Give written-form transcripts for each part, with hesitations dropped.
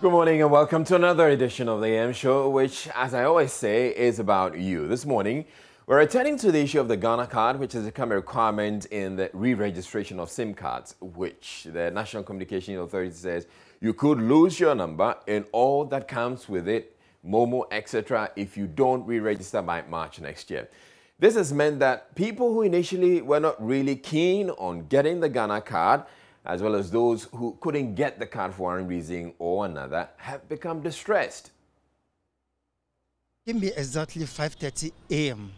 Good morning and welcome to another edition of the AM Show, which, as I always say, is about you. This morning, we're returning to the issue of the Ghana card, which has become a requirement in the re-registration of SIM cards, which the National Communications Authority says you could lose your number and all that comes with it, Momo, etc., if you don't re-register by March next year. This has meant that people who initially were not really keen on getting the Ghana card, as well as those who couldn't get the card for one reason or another, have become distressed. Give me exactly 5:30 a.m.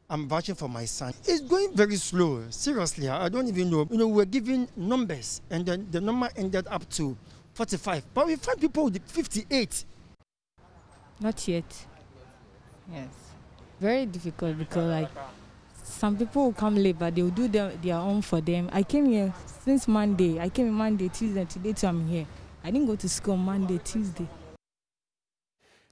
I'm vouching for my son. It's going very slow. Seriously, I don't even know. We're giving numbers, and then the number ended up to 45. But we find people with 58. Not yet. Yes. Very difficult because, some people will come late, but they will do their own for them. I came here since Monday. I came Monday, Tuesday, today too I'm here. I didn't go to school Monday, Tuesday.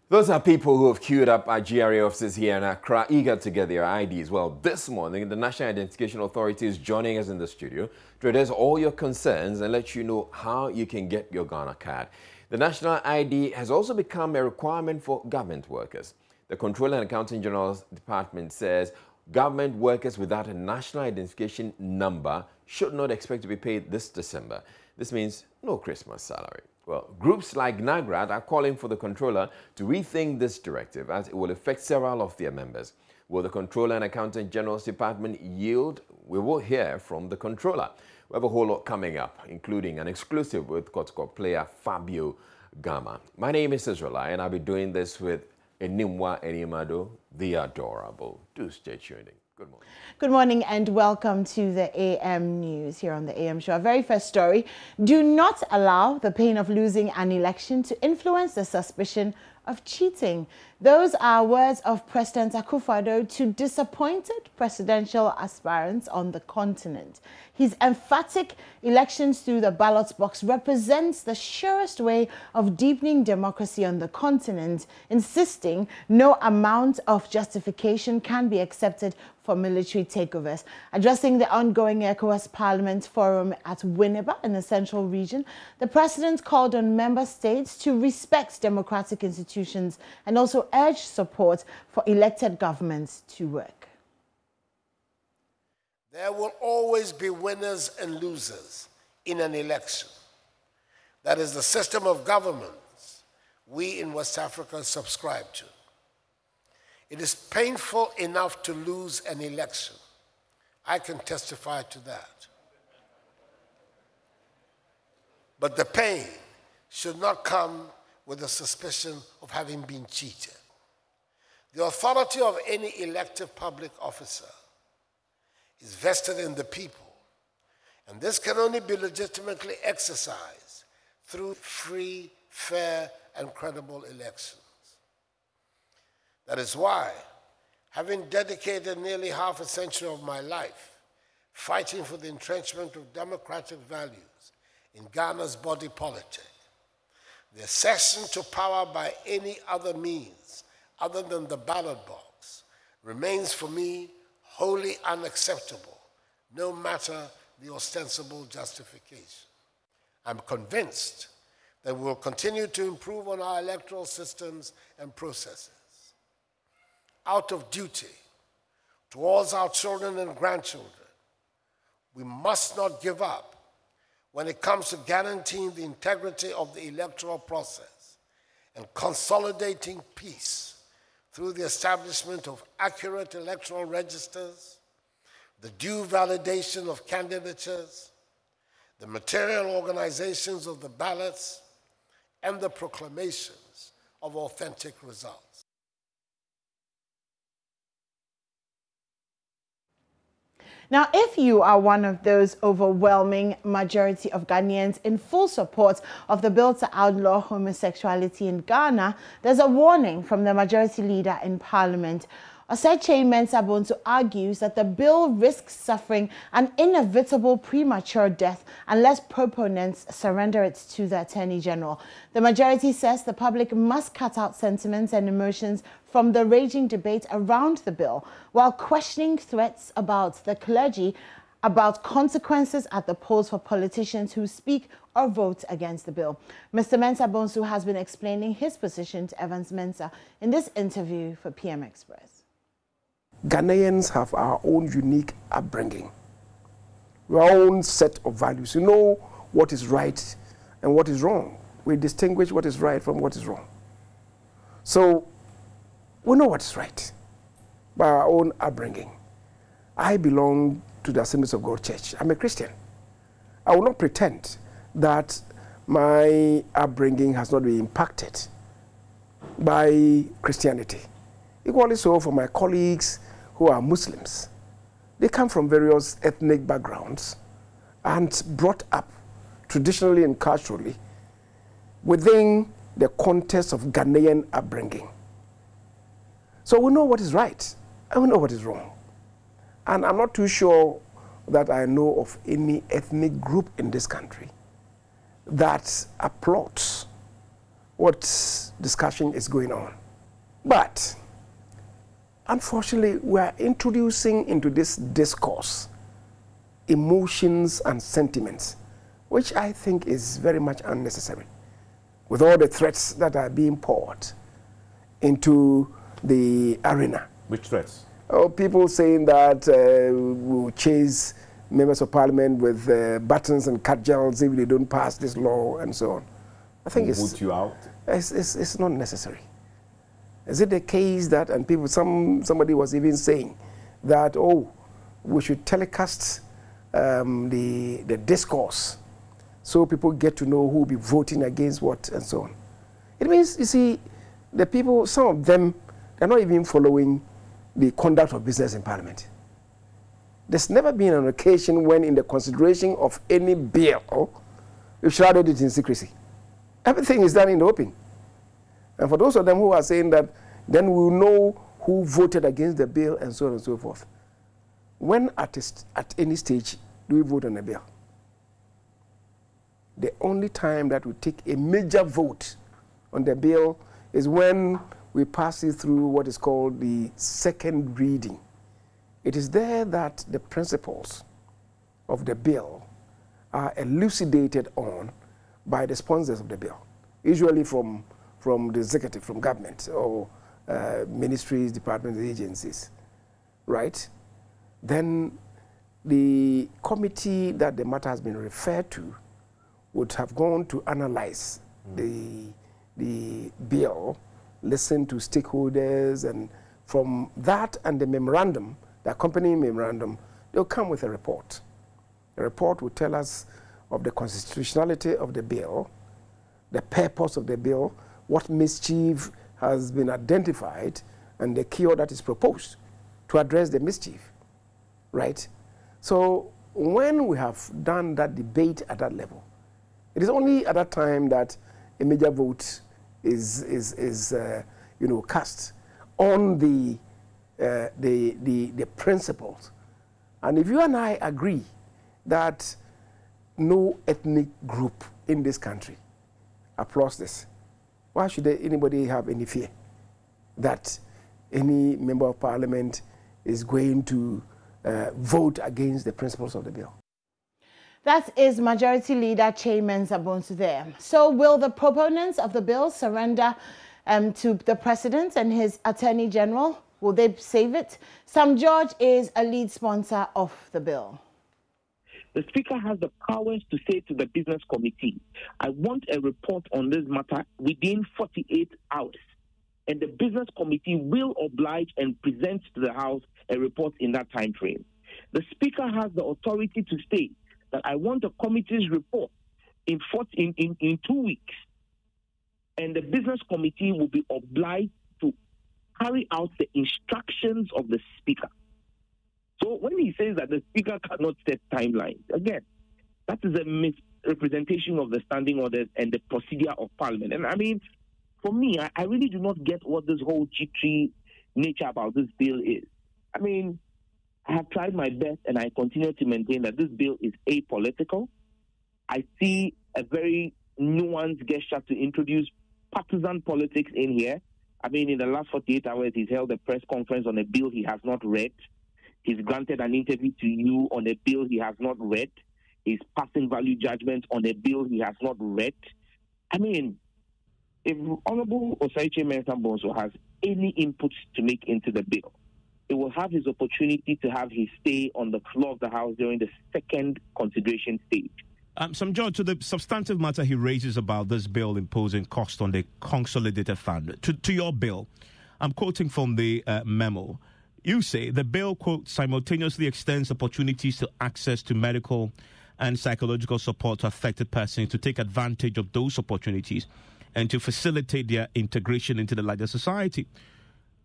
Those are people who have queued up at GRA offices here in Accra, eager to get their IDs. Well, this morning, the National Identification Authority is joining us in the studio to address all your concerns and let you know how you can get your Ghana card. The National ID has also become a requirement for government workers. The Controller and Accountant General's Department says government workers without a national identification number should not expect to be paid this December. This means no Christmas salary. Well, groups like NAGRAT are calling for the Controller to rethink this directive as it will affect several of their members. Will the Controller and Accountant General's Department yield? We will hear from the Controller. We have a whole lot coming up, including an exclusive with Kotoko player Fabio Gama. My name is Israeli, and I'll be doing this with Enimwa Enimado, the adorable. Do stay tuned in. Good morning. Good morning and welcome to the AM News here on the AM Show. Our very first story: do not allow the pain of losing an election to influence the suspicion of cheating. Those are words of President Akufo-Addo to disappointed presidential aspirants on the continent. His emphatic elections through the ballot box represents the surest way of deepening democracy on the continent, insisting no amount of justification can be accepted for military takeovers. Addressing the ongoing ECOWAS Parliament Forum at Winneba in the Central Region, the president called on member states to respect democratic institutions and also urged support for elected governments to work. There will always be winners and losers in an election. That is the system of governance we in West Africa subscribe to. It is painful enough to lose an election. I can testify to that. But the pain should not come with the suspicion of having been cheated. The authority of any elected public officer is vested in the people, and this can only be legitimately exercised through free, fair, and credible elections. That is why, having dedicated nearly half a century of my life fighting for the entrenchment of democratic values in Ghana's body politic, the accession to power by any other means other than the ballot box remains for me wholly unacceptable, no matter the ostensible justification. I'm convinced that we will continue to improve on our electoral systems and processes. Out of duty towards our children and grandchildren, we must not give up when it comes to guaranteeing the integrity of the electoral process and consolidating peace through the establishment of accurate electoral registers, the due validation of candidatures, the material organizations of the ballots, and the proclamations of authentic results. Now, if you are one of those overwhelming majority of Ghanaians in full support of the bill to outlaw homosexuality in Ghana, there's a warning from the majority leader in Parliament. Oseche Mensa Bonso argues that the bill risks suffering an inevitable premature death unless proponents surrender it to the Attorney General. The majority says the public must cut out sentiments and emotions from the raging debate around the bill, while questioning threats about the clergy about consequences at the polls for politicians who speak or vote against the bill. Mr. Mensa Bonso has been explaining his position to Evans Mensa in this interview for PM Express. Ghanaians have our own unique upbringing, our own set of values. You know what is right and what is wrong. We distinguish what is right from what is wrong. So we know what is right by our own upbringing. I belong to the Assemblies of God Church. I'm a Christian. I will not pretend that my upbringing has not been impacted by Christianity. Equally so for my colleagues who are Muslims. They come from various ethnic backgrounds and brought up traditionally and culturally within the context of Ghanaian upbringing. So we know what is right and we know what is wrong. And I'm not too sure that I know of any ethnic group in this country that applauds what discussion is going on. But unfortunately, we are introducing into this discourse emotions and sentiments, which I think is very much unnecessary, with all the threats that are being poured into the arena. Which threats? Oh, people saying that we'll chase members of parliament with buttons and cudgels if they don't pass this law and so on. I think We'll vote you out? It's not necessary. Is it the case that, and people, somebody was even saying that, oh, we should telecast the discourse so people get to know who will be voting against what and so on. It means, you see, the people, some of them, they're not even following the conduct of business in Parliament. There's never been an occasion when in the consideration of any bill, we've shrouded it in secrecy. Everything is done in the open. And for those of them who are saying that, then we'll know who voted against the bill and so on and so forth. When at any stage do we vote on a bill? The only time that we take a major vote on the bill is when we pass it through what is called the second reading. It is there that the principles of the bill are elucidated on by the sponsors of the bill, usually from the executive, from government, or ministries, departments, agencies, right? Then the committee that the matter has been referred to would have gone to analyze the bill, listen to stakeholders, and from that and the memorandum, the accompanying memorandum, they'll come with a report. The report will tell us of the constitutionality of the bill, the purpose of the bill, what mischief has been identified, and the cure that is proposed to address the mischief, right? So when we have done that debate at that level, it is only at that time that a major vote is cast on the principles. And if you and I agree that no ethnic group in this country applauds this, why should anybody have any fear that any member of parliament is going to vote against the principles of the bill? That is Majority Leader Mensa Bonso there. So will the proponents of the bill surrender to the President and his Attorney General? Will they save it? Sam George is a lead sponsor of the bill. The Speaker has the powers to say to the Business Committee, I want a report on this matter within 48 hours. And the Business Committee will oblige and present to the House a report in that time frame. The Speaker has the authority to state that I want the committee's report in 2 weeks. And the Business Committee will be obliged to carry out the instructions of the Speaker. So when he says that the Speaker cannot set timelines, again, that is a misrepresentation of the standing orders and the procedure of Parliament. And I mean, for me, I really do not get what this whole jittery nature about this bill is. I mean, I have tried my best and I continue to maintain that this bill is apolitical. I see a very nuanced gesture to introduce partisan politics in here. I mean, in the last 48 hours, he's held a press conference on a bill he has not read. He's granted an interview to you on a bill he has not read. He's passing value judgment on a bill he has not read. I mean, if Honorable Osaiche Mensa Bonso has any inputs to make into the bill, it will have his opportunity to have his stay on the floor of the House during the second consideration stage. Some George, to the substantive matter he raises about this bill imposing cost on the consolidated fund, to your bill, I'm quoting from the memo. You say the bill, quote, simultaneously extends opportunities to access to medical and psychological support to affected persons to take advantage of those opportunities and to facilitate their integration into the larger society.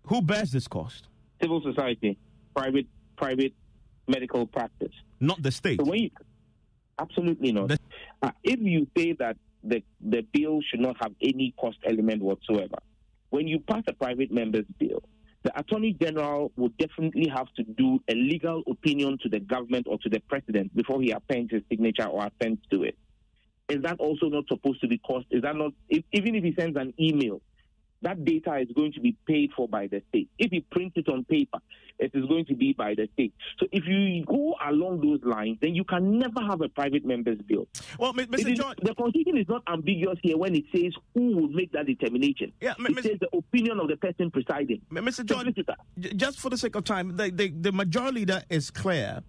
Who bears this cost? Civil society, private medical practice. Not the state. So absolutely not. If you say that the bill should not have any cost element whatsoever, when you pass a private member's bill, the Attorney General would definitely have to do a legal opinion to the government or to the president before he appends his signature or assents to it. Is that also not supposed to be cost? Is that not, even if he sends an email, that data is going to be paid for by the state. If he prints it on paper, it is going to be by the state. So if you go along those lines, then you can never have a private member's bill. Well, Mr. John, the Constitution is not ambiguous here when it says who will make that determination. Yeah, it says the opinion of the person presiding. Mr. John, just for the sake of time, the majority leader is clear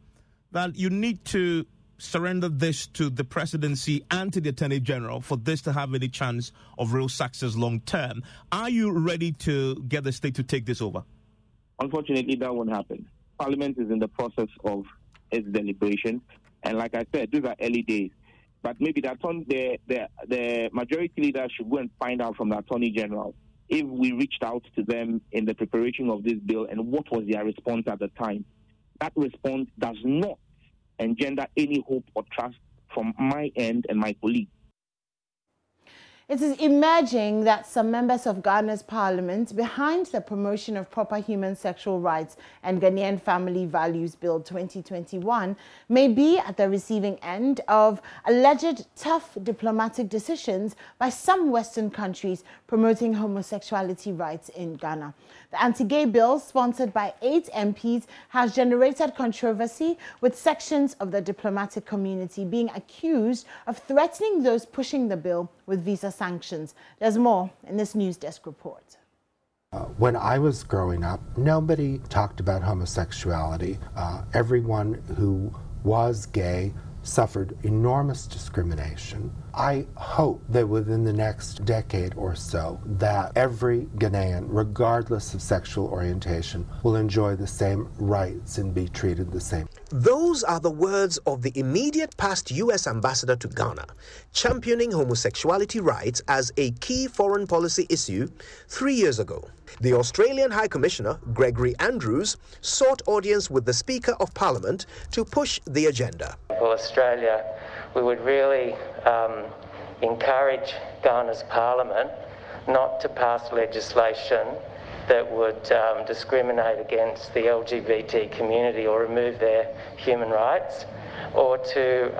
that you need to surrender this to the presidency and to the Attorney General for this to have any chance of real success long term. Are you ready to get the state to take this over? Unfortunately, that won't happen. Parliament is in the process of its deliberation, and like I said, these are early days. But maybe the majority leader should go and find out from the Attorney General if we reached out to them in the preparation of this bill and what was their response at the time. That response does not engender any hope or trust from my end and my colleagues. It is emerging that some members of Ghana's parliament behind the promotion of proper human sexual rights and Ghanaian Family Values Bill 2021 may be at the receiving end of alleged tough diplomatic decisions by some Western countries promoting homosexuality rights in Ghana. The AntiGay Bill, sponsored by 8 MPs, has generated controversy, with sections of the diplomatic community being accused of threatening those pushing the bill with visa sanctions. There's more in this News Desk report. When I was growing up, nobody talked about homosexuality. Everyone who was gay suffered enormous discrimination. I hope that within the next decade or so that every Ghanaian, regardless of sexual orientation, will enjoy the same rights and be treated the same. Those are the words of the immediate past U.S. ambassador to Ghana, championing homosexuality rights as a key foreign policy issue 3 years ago. The Australian High Commissioner, Gregory Andrews, sought audience with the Speaker of Parliament to push the agenda. For Australia, we would really encourage Ghana's Parliament not to pass legislation that would discriminate against the LGBT community or remove their human rights, or to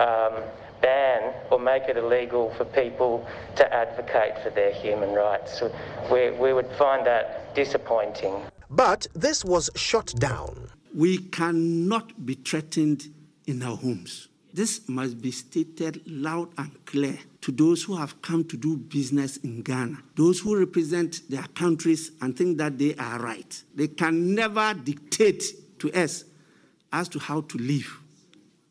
ban or make it illegal for people to advocate for their human rights. We would find that disappointing. But this was shot down. We cannot be threatened in our homes. This must be stated loud and clear to those who have come to do business in Ghana, those who represent their countries and think that they are right. They can never dictate to us as to how to live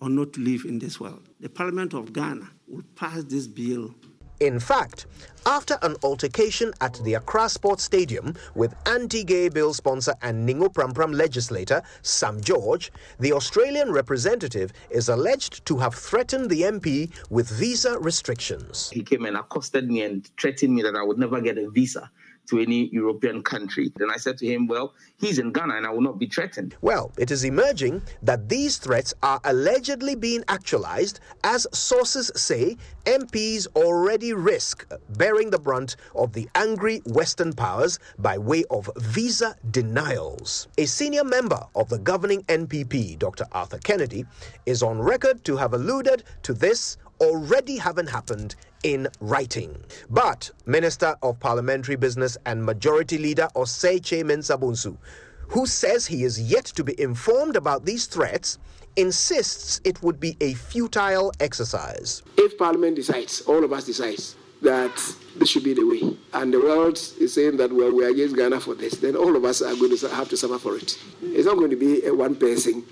or not to live in this world. The Parliament of Ghana will pass this bill. In fact, after an altercation at the Accra Sports Stadium with Anti-Gay Bill sponsor and Ningo Prampram legislator Sam George, the Australian representative is alleged to have threatened the MP with visa restrictions. He came and accosted me and threatened me that I would never get a visa to any European country. Then I said to him, well, he's in Ghana and I will not be threatened. Well, it is emerging that these threats are allegedly being actualized, as sources say MPs already risk bearing the brunt of the angry Western powers by way of visa denials. A senior member of the governing NPP, Dr. Arthur Kennedy, is on record to have alluded to this already having happened in writing. But Minister of Parliamentary Business and Majority Leader Osaiche Mensa Bonso, who says he is yet to be informed about these threats, insists it would be a futile exercise. If Parliament decides, all of us decides, that this should be the way, and the world is saying that well, we are against Ghana for this, then all of us are going to have to suffer for it. It's not going to be one person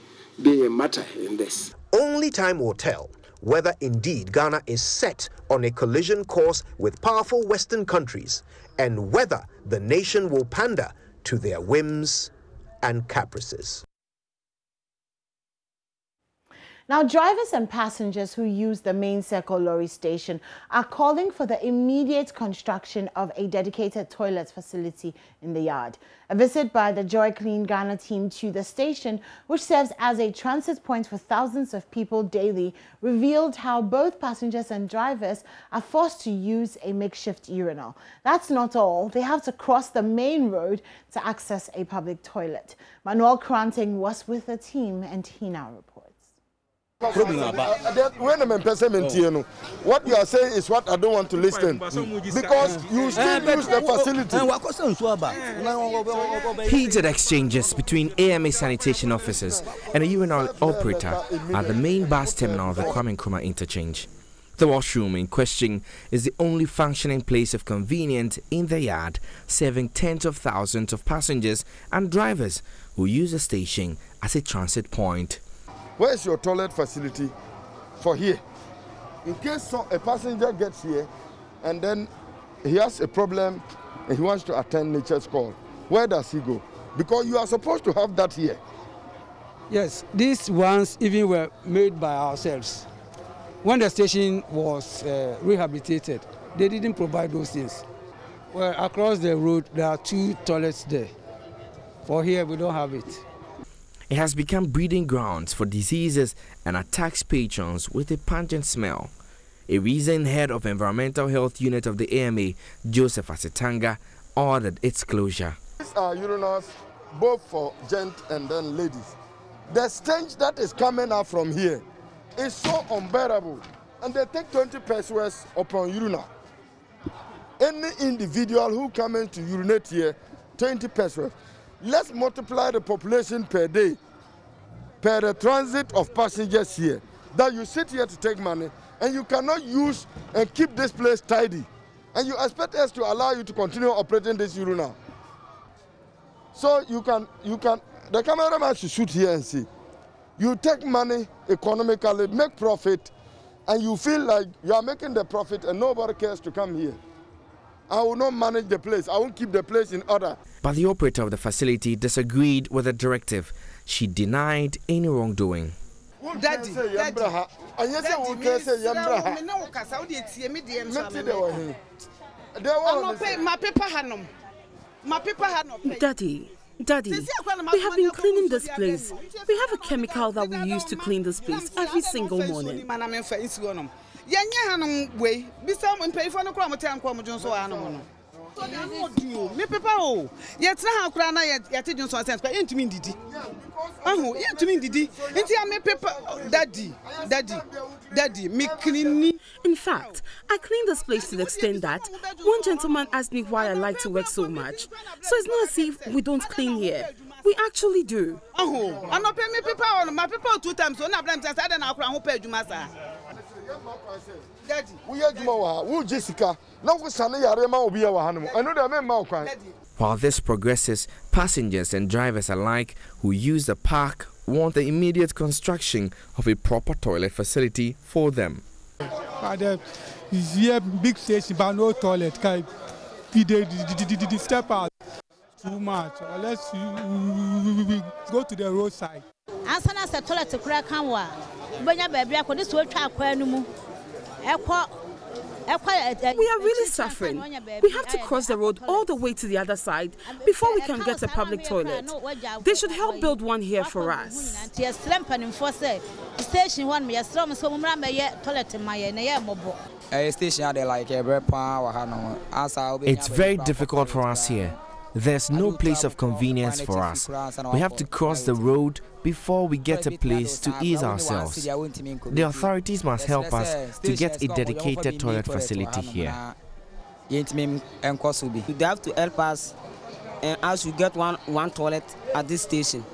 being a matter in this. Only time will tell whether indeed Ghana is set on a collision course with powerful Western countries, and whether the nation will pander to their whims and caprices. Now, drivers and passengers who use the Mensa Lorry station are calling for the immediate construction of a dedicated toilet facility in the yard. A visit by the Joy Clean Ghana team to the station, which serves as a transit point for thousands of people daily, revealed how both passengers and drivers are forced to use a makeshift urinal. That's not all. They have to cross the main road to access a public toilet. Manuel Kranting was with the team, and he now reports. What you are saying is what I don't want to listen, because you still use the facility. Heated exchanges between AMA sanitation officers and a urinal operator at the main bus terminal of the Kwame Nkrumah interchange. The washroom in question is the only functioning place of convenience in the yard, serving tens of thousands of passengers and drivers who use the station as a transit point. Where is your toilet facility for here? In case a passenger gets here and then he has a problem and he wants to attend nature's call, where does he go? Because you are supposed to have that here. Yes, these ones even were made by ourselves. When the station was rehabilitated, they didn't provide those things. Well, across the road, there are 2 toilets there. For here, we don't have it. It has become breeding grounds for diseases and attacks patrons with a pungent smell. A recent head of Environmental Health Unit of the AMA, Joseph Asetanga, ordered its closure. These are urinals both for gents and then ladies. The stench that is coming out from here is so unbearable, and they take 20 pesos upon urinal. Any individual who comes to urinate here, 20 pesos. Let's multiply the population per day, per the transit of passengers here, that you sit here to take money, and you cannot use and keep this place tidy. And you expect us to allow you to continue operating this urinal. So you can, the cameraman should shoot here and see. You take money economically, make profit, and you feel like you are making the profit and nobody cares to come here. I will not manage the place. I won't keep the place in order. But the operator of the facility disagreed with the directive. She denied any wrongdoing. Daddy. Daddy, we have been cleaning this place. We have a chemical that we use to clean this place every single morning. In fact, I cleaned this place to the extent that one gentleman asked me why I like to work so much. So it's not as if we don't clean here. We actually do. While this progresses, passengers and drivers alike who use the park want the immediate construction of a proper toilet facility for them. Here, big station, but no toilet. Step out too much. Unless we go to the roadside. We are really suffering. We have to cross the road all the way to the other side before we can get a public toilet. They should help build one here for us. It's very difficult for us here. There's no place of convenience for us. We have to cross the road before we get a place to ease ourselves. The authorities must help us to get a dedicated toilet facility here. They have to help us and as you get one toilet at this station.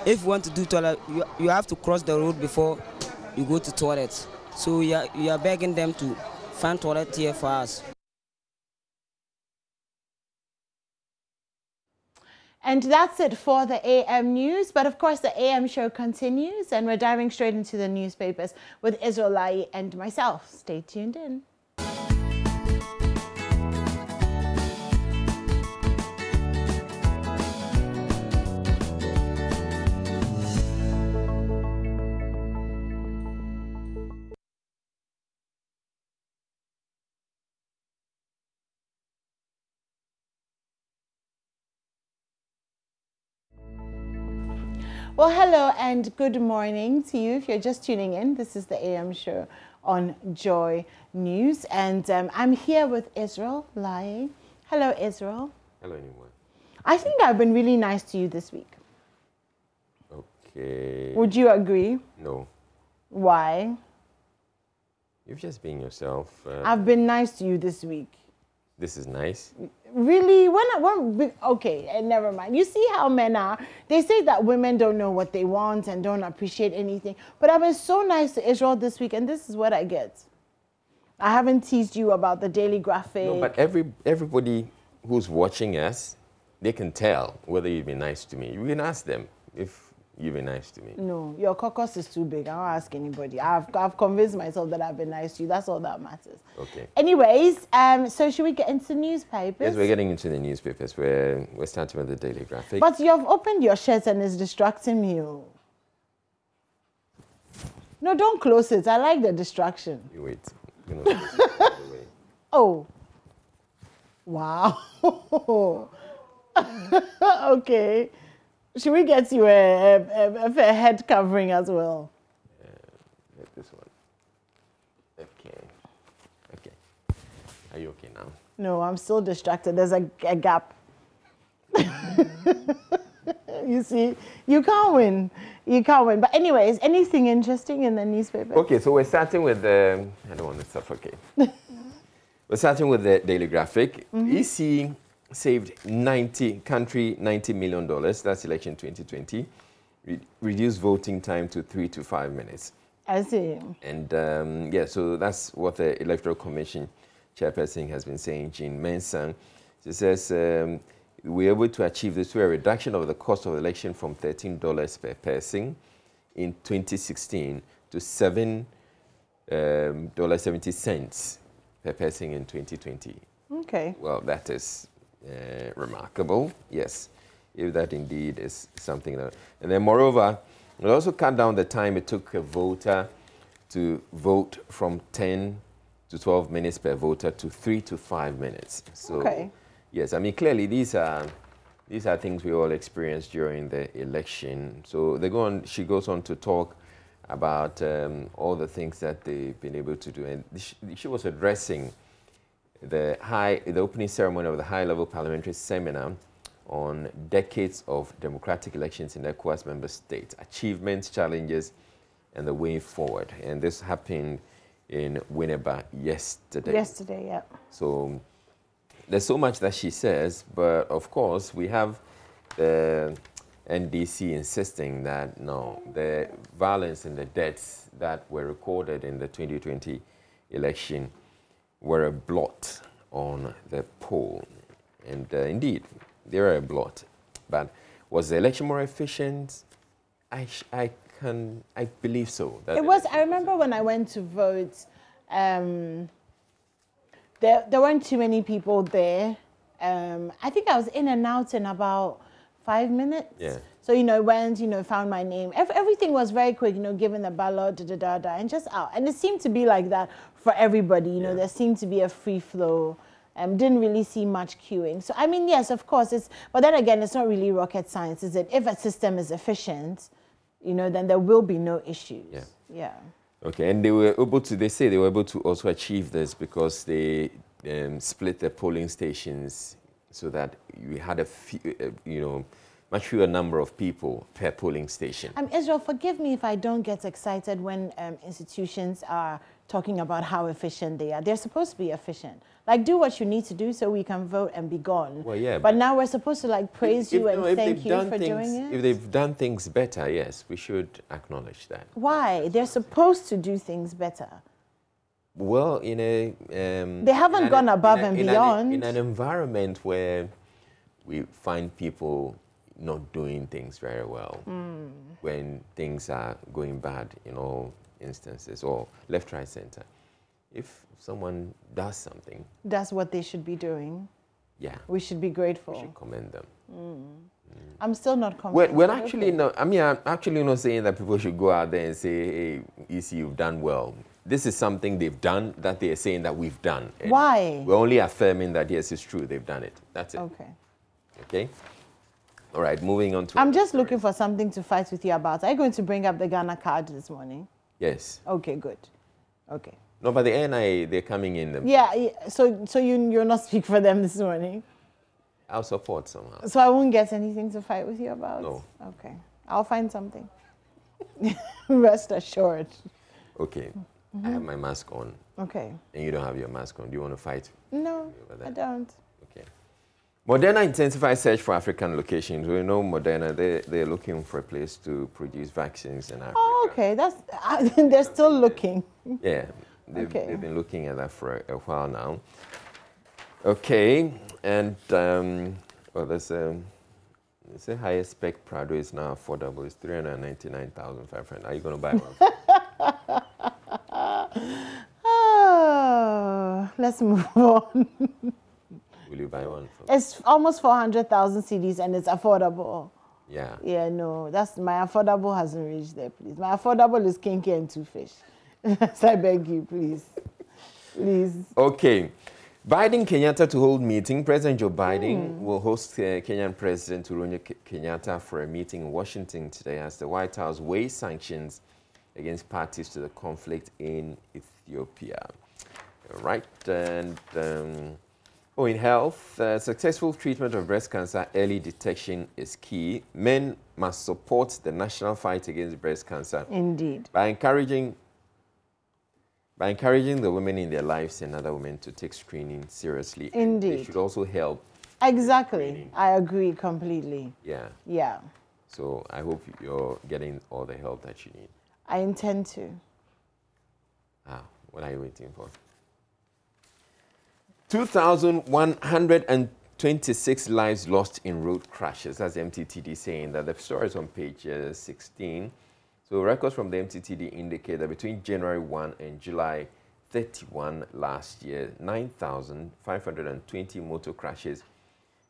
If you want to do toilet, you have to cross the road before you go to toilet. So you are begging them to find toilet here for us. And that's it for the AM News. But of course, the AM show continues, and we're diving straight into the newspapers with Israel Lai and myself. Stay tuned in. Well, hello and good morning to you. If you're just tuning in, this is the AM show on Joy News. And I'm here with Israel Lai. Hello, Israel. Hello, anyone. I think I've been really nice to you this week. Okay. Would you agree? No. Why? You've just been yourself. I've been nice to you this week. This is nice. Really? Okay, never mind. You see how men are. They say that women don't know what they want and don't appreciate anything. But I've been so nice to Israel this week, and this is what I get. I haven't teased you about the daily graphic. No, but everybody who's watching us, they can tell whether you've been nice to me. You can ask them if you've been nice to me. No, your caucus is too big. I won't ask anybody. I've convinced myself that I've been nice to you. That's all that matters. Okay. Anyways, so should we get into newspapers? Yes, we're getting into the newspapers. We're starting with the daily graphic. But you've opened your shirt and it's distracting me. No, don't close it. I like the distraction. You wait. Oh. Wow. Okay. Should we get you a head covering as well? This one. Okay. Okay. Are you okay now? No, I'm still distracted. There's a gap. You see, you can't win. You can't win. But anyways, anything interesting in the newspaper? Okay, so we're starting with the... I don't want to suffocate. We're starting with the daily graphic. EC saved $90 million. That's election 2020. Reduced voting time to 3 to 5 minutes. I see. And yeah, so that's what the Electoral Commission chairperson has been saying, Jean Mensa. She says we're able to achieve this through a reduction of the cost of the election from $13 per person in 2016 to $7.70 per person in 2020. Okay. Well, that is remarkable, yes, if that indeed is something that... And then moreover, it also cut down the time it took a voter to vote from 10 to 12 minutes per voter to 3 to 5 minutes. So, okay. Yes, I mean, clearly these are things we all experienced during the election. So she goes on to talk about all the things that they've been able to do. And she was addressing the opening ceremony of the high-level parliamentary seminar on decades of democratic elections in ECOWAS member states, achievements, challenges, and the way forward. And this happened in Winneba yesterday. Yesterday, yeah. So there's so much that she says, but of course we have the NDC insisting that no, the violence and the deaths that were recorded in the 2020 election were a blot on the poll. And indeed, they were a blot. But was the election more efficient? I believe so. It was. I remember when I went to vote, there weren't too many people there. I think I was in and out in about 5 minutes. Yeah. So, went, found my name. Everything was very quick, given the ballot, and just out. And it seemed to be like that for everybody. There seemed to be a free flow. Didn't really see much queuing. So, I mean, yes, of course, but then again, it's not really rocket science, is it? If a system is efficient, then there will be no issues. Yeah. Yeah. Okay, and they say they were able to also achieve this because they split the polling stations so that we had a few, much fewer number of people per polling station. Israel, forgive me if I don't get excited when institutions are talking about how efficient they are. They're supposed to be efficient. Like, do what you need to do so we can vote and be gone. Well, yeah. But now we're supposed to, like, praise you and thank you for doing it? If they've done things better, yes, we should acknowledge that. Why? They're supposed to do things better. Well, in a... they haven't gone above and beyond. In an environment where we find people not doing things very well, when things are going bad in all instances, or left, right, center. If someone does something... That's what they should be doing. Yeah. We should be grateful. We should commend them. I'm still not commending. We're actually not, I mean, I'm actually not saying that people should go out there and say, hey, EC, you've done well. This is something they've done that they're saying that we've done. And why? We're only affirming that, yes, it's true, they've done it. That's it. Okay. Okay? All right, moving on to... I'm just looking for something to fight with you about. Are you going to bring up the Ghana card this morning? Yes. Okay, good. Okay. No, but the NIA, they're coming in. So you'll not speak for them this morning? I'll support somehow. So I won't get anything to fight with you about? No. Okay. I'll find something. Rest assured. Okay. I have my mask on. Okay. And you don't have your mask on. Do you want to fight? No, I don't. Okay. Moderna intensifies search for African locations. We know Moderna, they're looking for a place to produce vaccines in Africa. Oh, okay. They're still looking. Yeah. They've been looking at that for a while now. Okay, and well, there's a highest spec Prado is now affordable. It's 399,500. Are you going to buy one? Oh, let's move on. Will you buy one? It's almost 400,000 CDs and it's affordable. Yeah. Yeah, no, my affordable hasn't reached there, please. My affordable is kinky and two fish. So I beg you, please. Please. Okay. Biden Kenyatta to hold meeting. President Joe Biden will host Kenyan President Uhuru Kenyatta for a meeting in Washington today as the White House weighs sanctions against parties to the conflict in Ethiopia. All right. And in health, successful treatment of breast cancer early detection is key. Men must support the national fight against breast cancer. Indeed. By encouraging the women in their lives and other women to take screening seriously. Indeed. They should also help. Exactly. I agree completely. Yeah. Yeah. So I hope you're getting all the help that you need. I intend to. What are you waiting for? 2,126 lives lost in road crashes. That's the MTTD saying that. The story is on page 16. So records from the MTTD indicate that between January 1 and July 31 last year, 9,520 motor crashes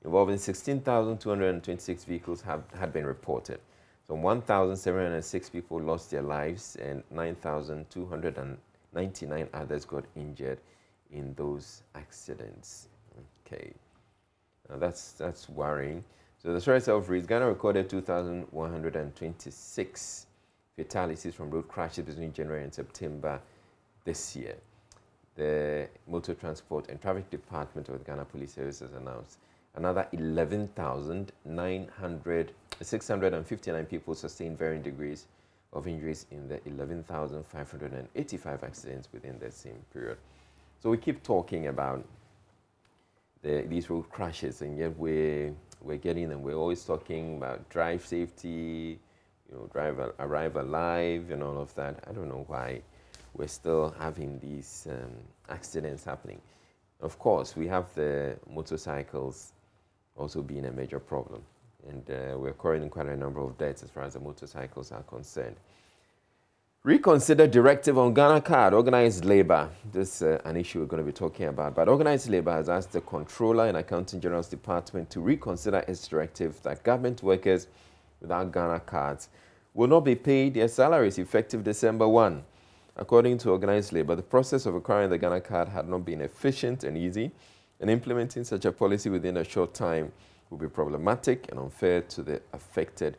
involving 16,226 vehicles had been reported. So 1,706 people lost their lives and 9,299 others got injured in those accidents. Okay, now that's worrying. So the story itself reads, Ghana recorded 2,126 fatalities from road crashes between January and September this year. The Motor Transport and Traffic Department of the Ghana Police Service has announced another 11,659 people sustained varying degrees of injuries in the 11,585 accidents within the same period. So we keep talking about these road crashes, and yet we're getting them. We're always talking about drive safety, arrive alive and all of that. I don't know why we're still having these accidents happening. Of course, we have the motorcycles also being a major problem. And we're recording quite a number of deaths as far as the motorcycles are concerned. Reconsider directive on Ghana card, organized labor. This is an issue we're going to be talking about. But organized labor has asked the Controller and Accounting General's Department to reconsider its directive that government workers without Ghana cards will not be paid their salaries effective December 1. According to organized labor, the process of acquiring the Ghana card had not been efficient and easy, and implementing such a policy within a short time will be problematic and unfair to the affected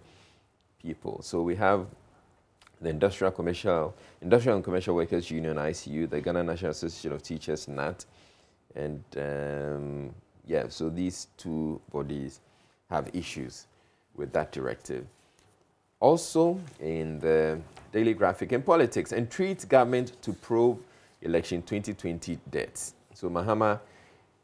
people. So we have the Industrial and Commercial Workers Union, ICU, the Ghana National Association of Teachers, NAT, and so these two bodies have issues with that directive. Also, in the Daily Graphic, in politics, entreats government to probe election 2020 deaths. So Mahama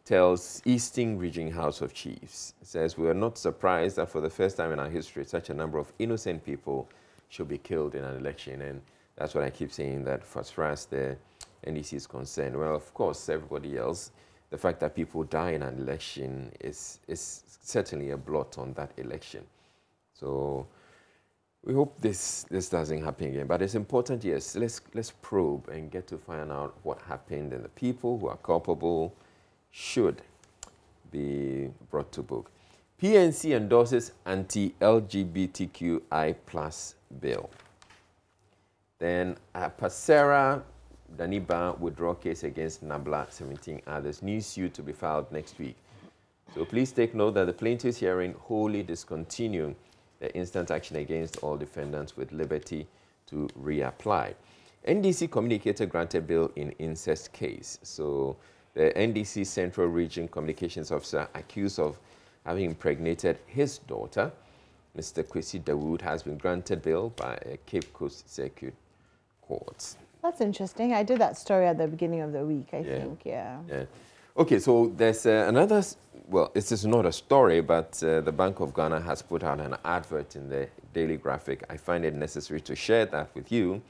tells Eastern Region House of Chiefs, says, we are not surprised that for the first time in our history, such a number of innocent people should be killed in an election. And that's what I keep saying, that as far as the NDC is concerned, well, of course, everybody else, the fact that people die in an election is certainly a blot on that election. So we hope this doesn't happen again. But it's important, yes, let's probe and get to find out what happened, and the people who are culpable should be brought to book. PNC endorses anti-LGBTQI+ bill. Then Pasera Daniba withdraw case against Nabla, 17 others. New suit to be filed next week. So please take note that the plaintiff's hearing wholly discontinue the instant action against all defendants with liberty to reapply. NDC communicator granted bail in incest case. So the NDC Central Region Communications Officer accused of having impregnated his daughter, Mr. Kwesi Dawood, has been granted bail by a Cape Coast Circuit Court. That's interesting. I did that story at the beginning of the week, I think, yeah. Okay, so there's another, well, this is not a story, but the Bank of Ghana has put out an advert in the Daily Graphic. I find it necessary to share that with you.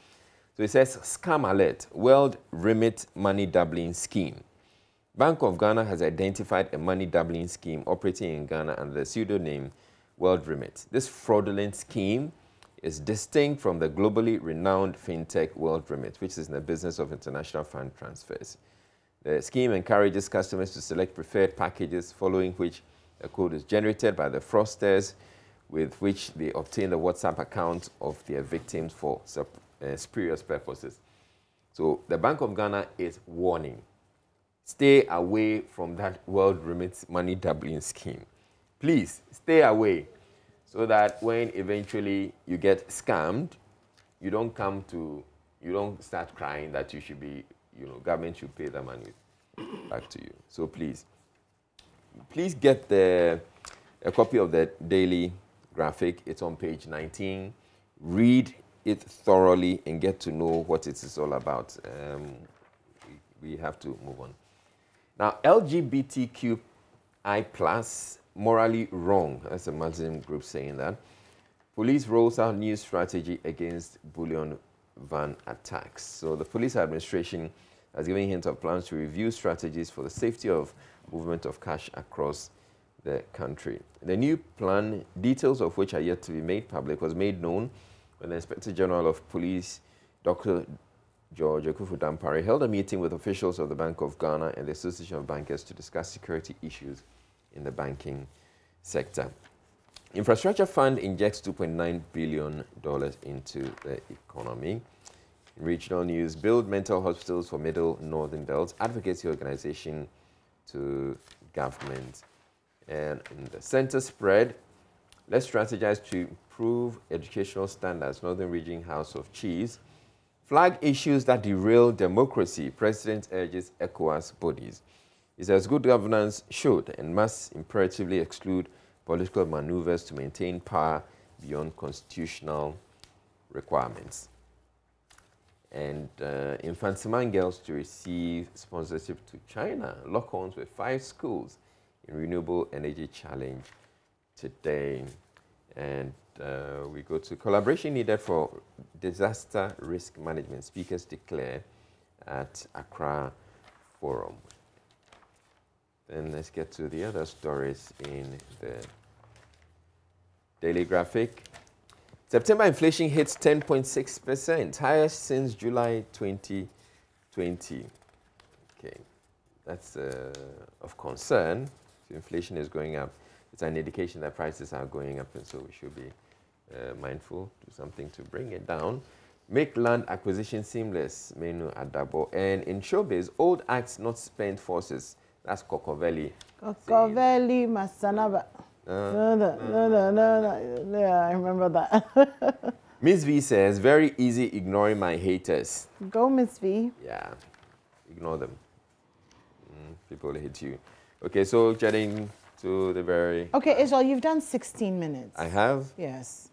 So it says, scam alert, World Remit Money Doubling Scheme. Bank of Ghana has identified a money doubling scheme operating in Ghana under the pseudonym World Remit. This fraudulent scheme is distinct from the globally renowned fintech World Remit, which is in the business of international fund transfers. The scheme encourages customers to select preferred packages, following which a code is generated by the fraudsters, with which they obtain the WhatsApp account of their victims for spurious purposes. So the Bank of Ghana is warning, stay away from that World Remit money doubling scheme. Please stay away, so that when eventually you get scammed, you don't start crying that you should be, government should pay the money back to you. So please get a copy of the Daily Graphic. It's on page 19. Read it thoroughly and get to know what it is all about. We have to move on. Now, LGBTQI+, morally wrong. That's a Muslim group saying that. Police rolls out new strategy against bullion van attacks. So the police administration has given hints of plans to review strategies for the safety of movement of cash across the country. The new plan, details of which are yet to be made public, was made known when the Inspector General of Police, Dr. George Akufu-Dampare, held a meeting with officials of the Bank of Ghana and the Association of Bankers to discuss security issues in the banking sector. Infrastructure Fund injects $2.9 billion into the economy. In regional news, build mental hospitals for Middle Northern Belts, advocacy organization to government. And in the center spread, let's strategize to improve educational standards, Northern Region House of Chiefs. Flag issues that derail democracy, President urges ECOWAS bodies. He says good governance should and must imperatively exclude political maneuvers to maintain power beyond constitutional requirements. And infanticide girls to receive sponsorship to China. Lock-ons with 5 schools in Renewable Energy Challenge today. And we go to collaboration needed for disaster risk management. Speakers declare at Accra Forum. Then let's get to the other stories in the Daily Graphic. September inflation hits 10.6%, highest since July 2020. Okay, that's of concern. So inflation is going up. It's an indication that prices are going up, and so we should be mindful, do something to bring it down. Make land acquisition seamless, Menu Adabo. And in showbiz, old acts not spent forces. That's Kokoveli. Kokoveli Masanaba. Yeah, I remember that. Miss V says, very easy ignoring my haters. Go, Miss V. Yeah, ignore them. People hate you. Okay, so getting to the very... Okay, Israel, you've done 16 minutes. I have? Yes.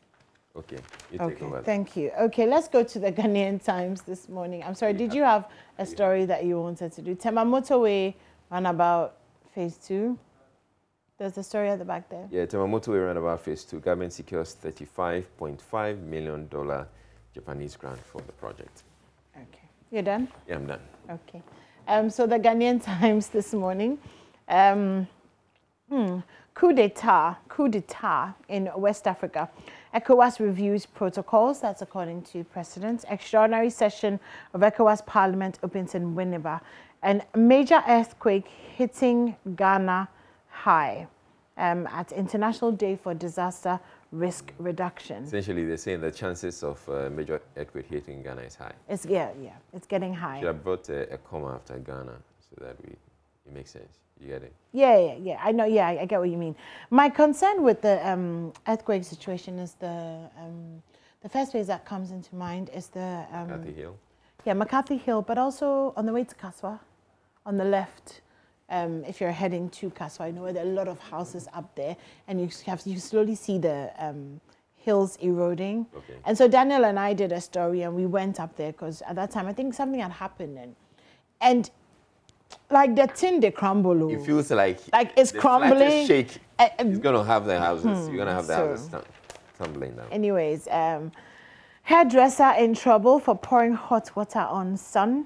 Okay, you take over. Thank you. Okay, let's go to the Ghanaian Times this morning. I'm sorry, did you have a story that you wanted to do? Tema Motorway runabout phase 2. There's a story at the back there. Yeah, Tema Motorway runabout phase 2. Government secures $35.5 million Japanese grant for the project. Okay, you're done? Yeah, I'm done. Okay. So the Ghanaian Times this morning. Coup d'etat in West Africa. ECOWAS reviews protocols, that's according to President. Extraordinary session of ECOWAS Parliament opens in Winneba. And major earthquake hitting Ghana high at International Day for Disaster Risk Reduction. Essentially, they're saying the chances of major earthquake hitting Ghana is high. It's it's getting high. Should have brought a comma after Ghana so that it makes sense. You get it? Yeah. I know. Yeah, I get what you mean. My concern with the earthquake situation is the first place that comes into mind is the McCarthy Hill. Yeah, McCarthy Hill, but also on the way to Kaswa, on the left. If you're heading to Kaswa, I know there are a lot of houses up there, and you slowly see the hills eroding. Okay. And so Daniel and I did a story, and we went up there because at that time I think something had happened, and like the tin they crumble. It feels like it's crumbling. Shake. It's gonna have the houses. You're gonna have the houses tumbling down. Anyways, hairdresser in trouble for pouring hot water on son.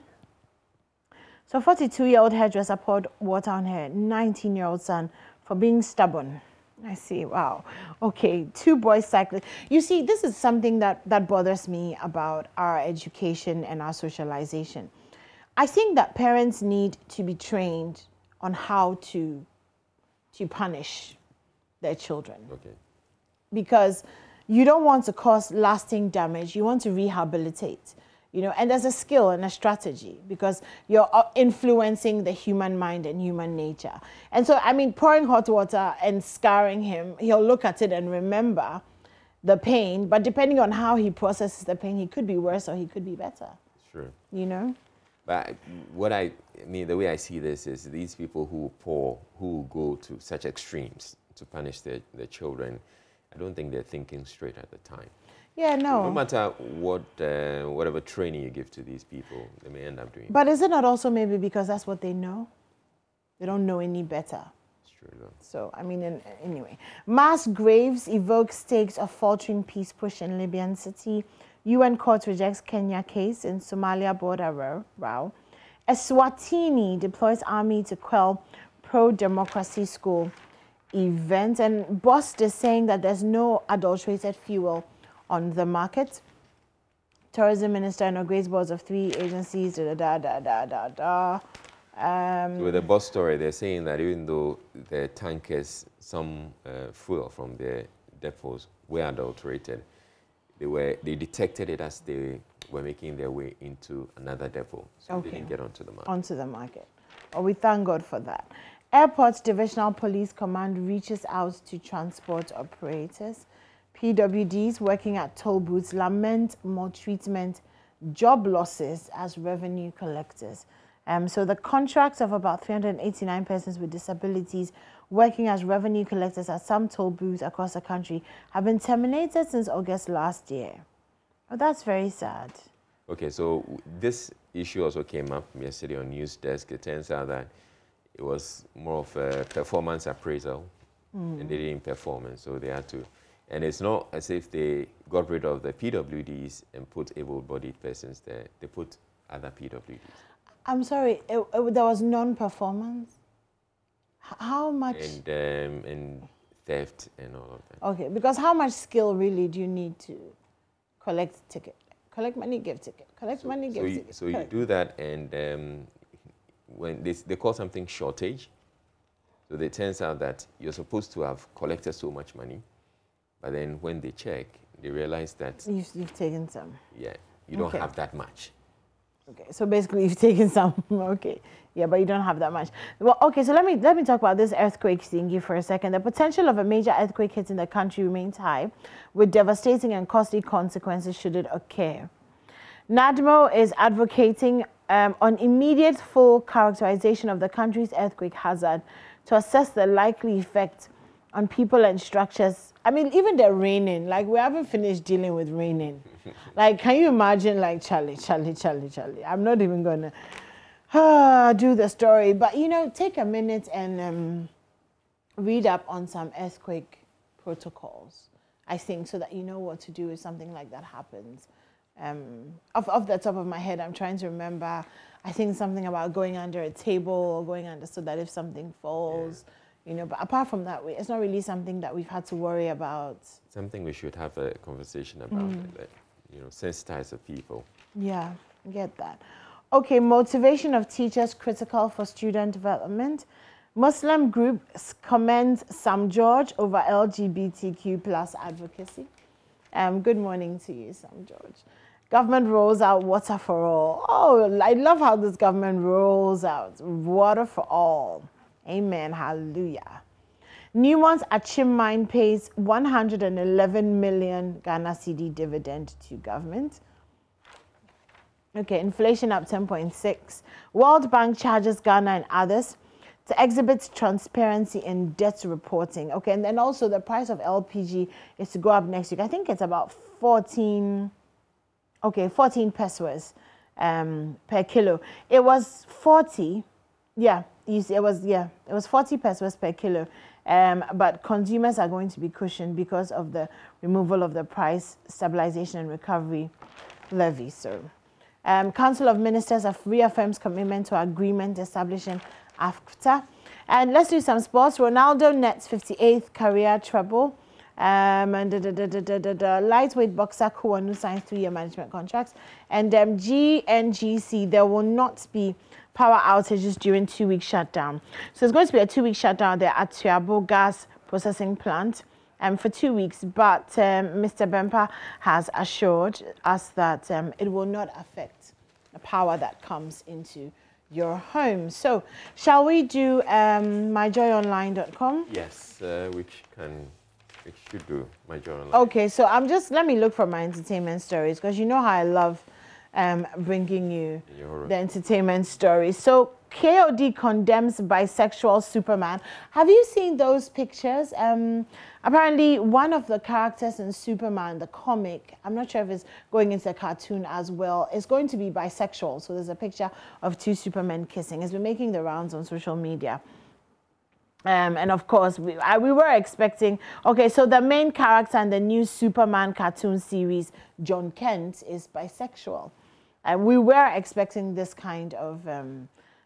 So 42-year-old hairdresser poured water on her 19-year-old son for being stubborn. I see. Wow. Okay. 2 boys cyclists. You see, this is something that bothers me about our education and our socialization. I think that parents need to be trained on how to punish their children. Okay. Because you don't want to cause lasting damage. You want to rehabilitate. And there's a skill and a strategy because you're influencing the human mind and human nature. And so, I mean, pouring hot water and scarring him, he'll look at it and remember the pain, but depending on how he processes the pain, he could be worse or he could be better. Sure. But the way I see this is these people who go to such extremes to punish their children, I don't think they're thinking straight at the time. Yeah, no. No matter whatever training you give to these people, they may end up doing. But is it not also maybe because that's what they know? They don't know any better. It's true, though. So, I mean, anyway. Mass graves evoke stakes of faltering peace push in Libyan city. UN court rejects Kenya case in Somalia border row. Eswatini deploys army to quell pro-democracy school event. And Bost is saying that there's no adulterated fuel on the market. Tourism Minister inaugurates boards of 3 agencies. So with the bus story, they're saying that even though the tankers, some fuel from their depots were adulterated, they detected it as they were making their way into another depot, so they didn't get onto the market. Oh, we thank God for that. Airports Divisional Police Command reaches out to transport operators. PWDs working at toll booths lament maltreatment, job losses as revenue collectors. So the contracts of about 389 persons with disabilities working as revenue collectors at some toll booths across the country have been terminated since August last year. Oh, that's very sad. Okay, so this issue also came up yesterday on News Desk. It turns out that it was more of a performance appraisal, and they didn't perform, and so they had to. And it's not as if they got rid of the PWDs and put able-bodied persons there. They put other PWDs. I'm sorry, there was non-performance? How much? And theft and all of that. Okay, because how much skill really do you need to collect ticket? Collect money, give ticket. Collect money, give ticket. So you do that, and when they call something shortage, so it turns out that you're supposed to have collected so much money, but then when they check, they realize that you've taken some. Yeah, you don't have that much. Okay, so basically you've taken some. Okay, yeah, but you don't have that much. Well, okay, so let me talk about this earthquake thingy for a second. The potential of a major earthquake hitting the country remains high, with devastating and costly consequences should it occur. NADMO is advocating on immediate full characterization of the country's earthquake hazard to assess the likely effect on people and structures. I mean, even the raining, like we haven't finished dealing with raining. Like, can you imagine, like, Charlie. I'm not even gonna do the story, but you know, take a minute and read up on some earthquake protocols, I think, so that you know what to do if something like that happens. Off the top of my head, I'm trying to remember, I think something about going under a table or going under so that if something falls, you know, but apart from that, it's not really something that we've had to worry about. Something we should have a conversation about, like, you know, sensitize the people. Yeah, get that. Okay, motivation of teachers critical for student development. Muslim groups commend Sam George over LGBTQ plus advocacy. Good morning to you, Sam George. Government rolls out water for all. Oh, I love how this government rolls out water for all. Amen, hallelujah. Newmont's Achim mine pays 111 million Ghana cedi dividend to government. Okay, inflation up 10.6. World Bank charges Ghana and others to exhibit transparency in debt reporting. Okay, and then also the price of LPG is to go up next week. I think it's about 14 pesos per kilo. It was 40, yeah, it was 40 pesos per kilo. But consumers are going to be cushioned because of the removal of the price stabilization and recovery levy. So, Council of Ministers have reaffirmed commitment to agreement establishing AFTA. And let's do some sports. Ronaldo nets 58th career treble. And lightweight boxer Kuwanu signs 3-year management contracts. And GNGC, there will not be power outages during 2-week shutdown. So it's going to be a 2-week shutdown there at Tuabo gas processing plant for 2 weeks. But Mr. Bempa has assured us that it will not affect the power that comes into your home. So shall we do myjoyonline.com? Yes, we should do myjoyonline. Okay, so let me look for my entertainment stories, because you know how I love bringing you the entertainment stories. So KOD condemns bisexual Superman. Have you seen those pictures? Apparently one of the characters in Superman, the comic, I'm not sure if it's going into a cartoon as well, is going to be bisexual. So there's a picture of 2 Supermen kissing. It's been making the rounds on social media. And of course, we were expecting, okay, so the main character in the new Superman cartoon series, John Kent, is bisexual. And we were expecting this kind of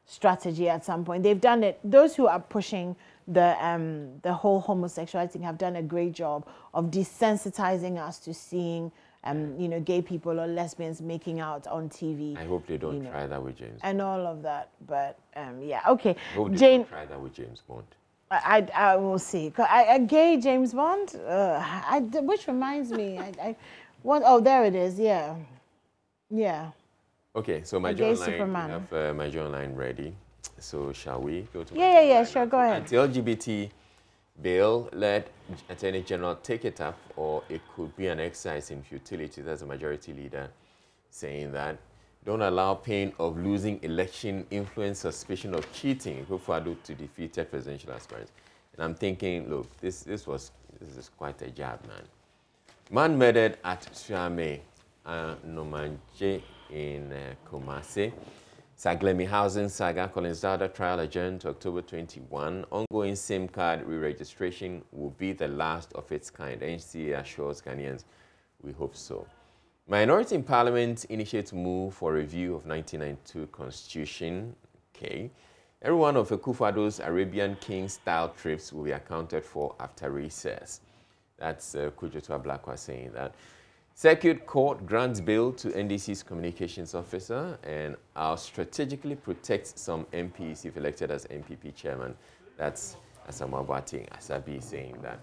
strategy at some point. They've done it. Those who are pushing the whole homosexuality thing have done a great job of desensitizing us to seeing you know, gay people or lesbians making out on TV. I hope they don't try that with James and all of that. But yeah, okay. I hope they don't try that with James Bond. I will see. A gay James Bond, which reminds me, oh, there it is. Yeah. Okay, so my journal line, we have my journal line ready. So shall we go to? Yeah, sure, go ahead. Anti-LGBT bill, let Attorney General take it up, or it could be an exercise in futility. That's a majority leader saying that. Don't allow pain of losing election influence suspicion of cheating to defeated presidential aspirants. And I'm thinking, look, this is quite a jab, man. Man murdered at Suame Nomanje in Kumasi. Saglemi housing saga, Collins Dada trial adjourned to October 21. Ongoing SIM card re-registration will be the last of its kind. NCA assures Ghanaians, we hope so. Minority in Parliament initiates move for review of 1992 Constitution. Okay. Every one of Akufo-Addo's Arabian King-style trips will be accounted for after recess. That's Kujotua Blakwa saying that. Circuit Court grants bail to NDC's communications officer, and I'll strategically protect some MPs if elected as MPP chairman. That's Asamoah Boateng Asabi saying that.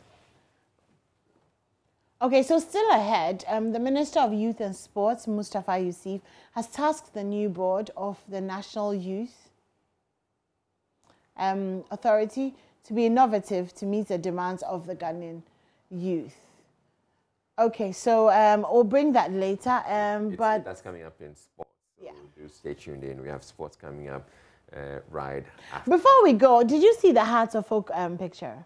Okay, so still ahead, the Minister of Youth and Sports, Mustafa Yusuf, has tasked the new board of the National Youth Authority to be innovative to meet the demands of the Ghanaian youth. Okay, so we'll bring that later. But that's coming up in sports. So yeah. Do stay tuned in. We have sports coming up right after. Before we go, did you see the Hearts of Folk picture?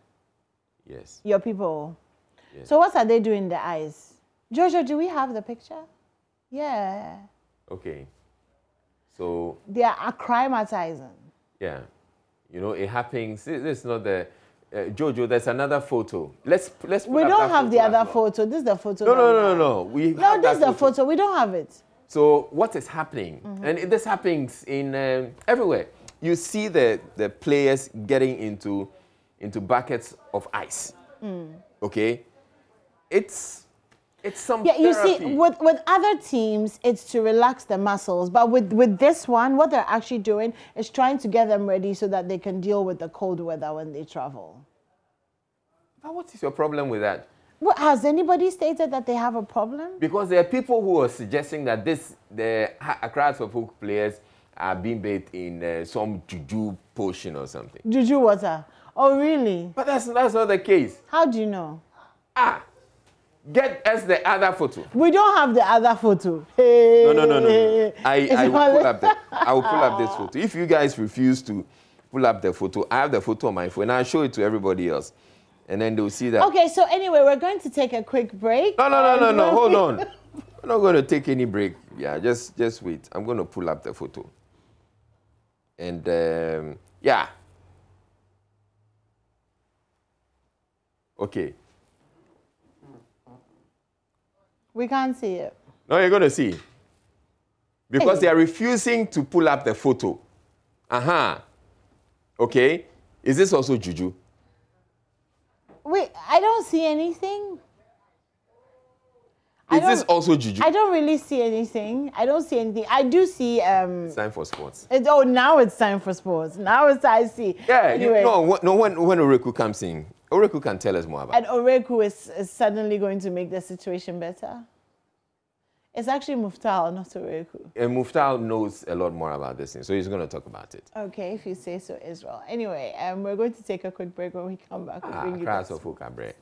Yes. Your people. Yes. So what are they doing in the eyes? Jojo, do we have the picture? Yeah. Okay. So They are acclimatizing. yeah, you know, it happens. This is not the Jojo. There's another photo. Let's. We don't have the other photo. This is the photo. No. No, this is the photo. We don't have it. So what is happening? And this happens in everywhere. You see the players getting into buckets of ice. Okay, it's some you therapy. see, with other teams, it's to relax the muscles. But with this one, what they're actually doing is trying to get them ready so that they can deal with the cold weather when they travel. But what is your problem with that? Well, has anybody stated that they have a problem? Because there are people who are suggesting that the Accra Suffolk players are being bathed in some juju potion or something. Juju water. Oh, really? But that's not the case. How do you know? Get us the other photo. We don't have the other photo. Hey. No. I will pull up this photo. If you guys refuse to pull up the photo, I have the photo on my phone and I'll show it to everybody else. And then they'll see that. Okay, so anyway, we're going to take a quick break. No. Hold on. We're not going to take any break. Yeah, just wait. I'm going to pull up the photo. And yeah. Okay. We can't see it. No, you're going to see. Because they are refusing to pull up the photo. Okay. Is this also juju? Wait, I don't see anything. Is this also juju? I don't really see anything. I don't see anything. I do see... It's time for sports. Now it's time for sports. Now I see. Yeah, anyway. When Oreku comes in, Oreku can tell us more about it. And Oreku is suddenly going to make the situation better. It's actually Muftal, not Oreku. And Muftal knows a lot more about this thing, so he's going to talk about it. Okay, if you say so, Israel. Anyway, we're going to take a quick break. When we come back, we'll bring you back.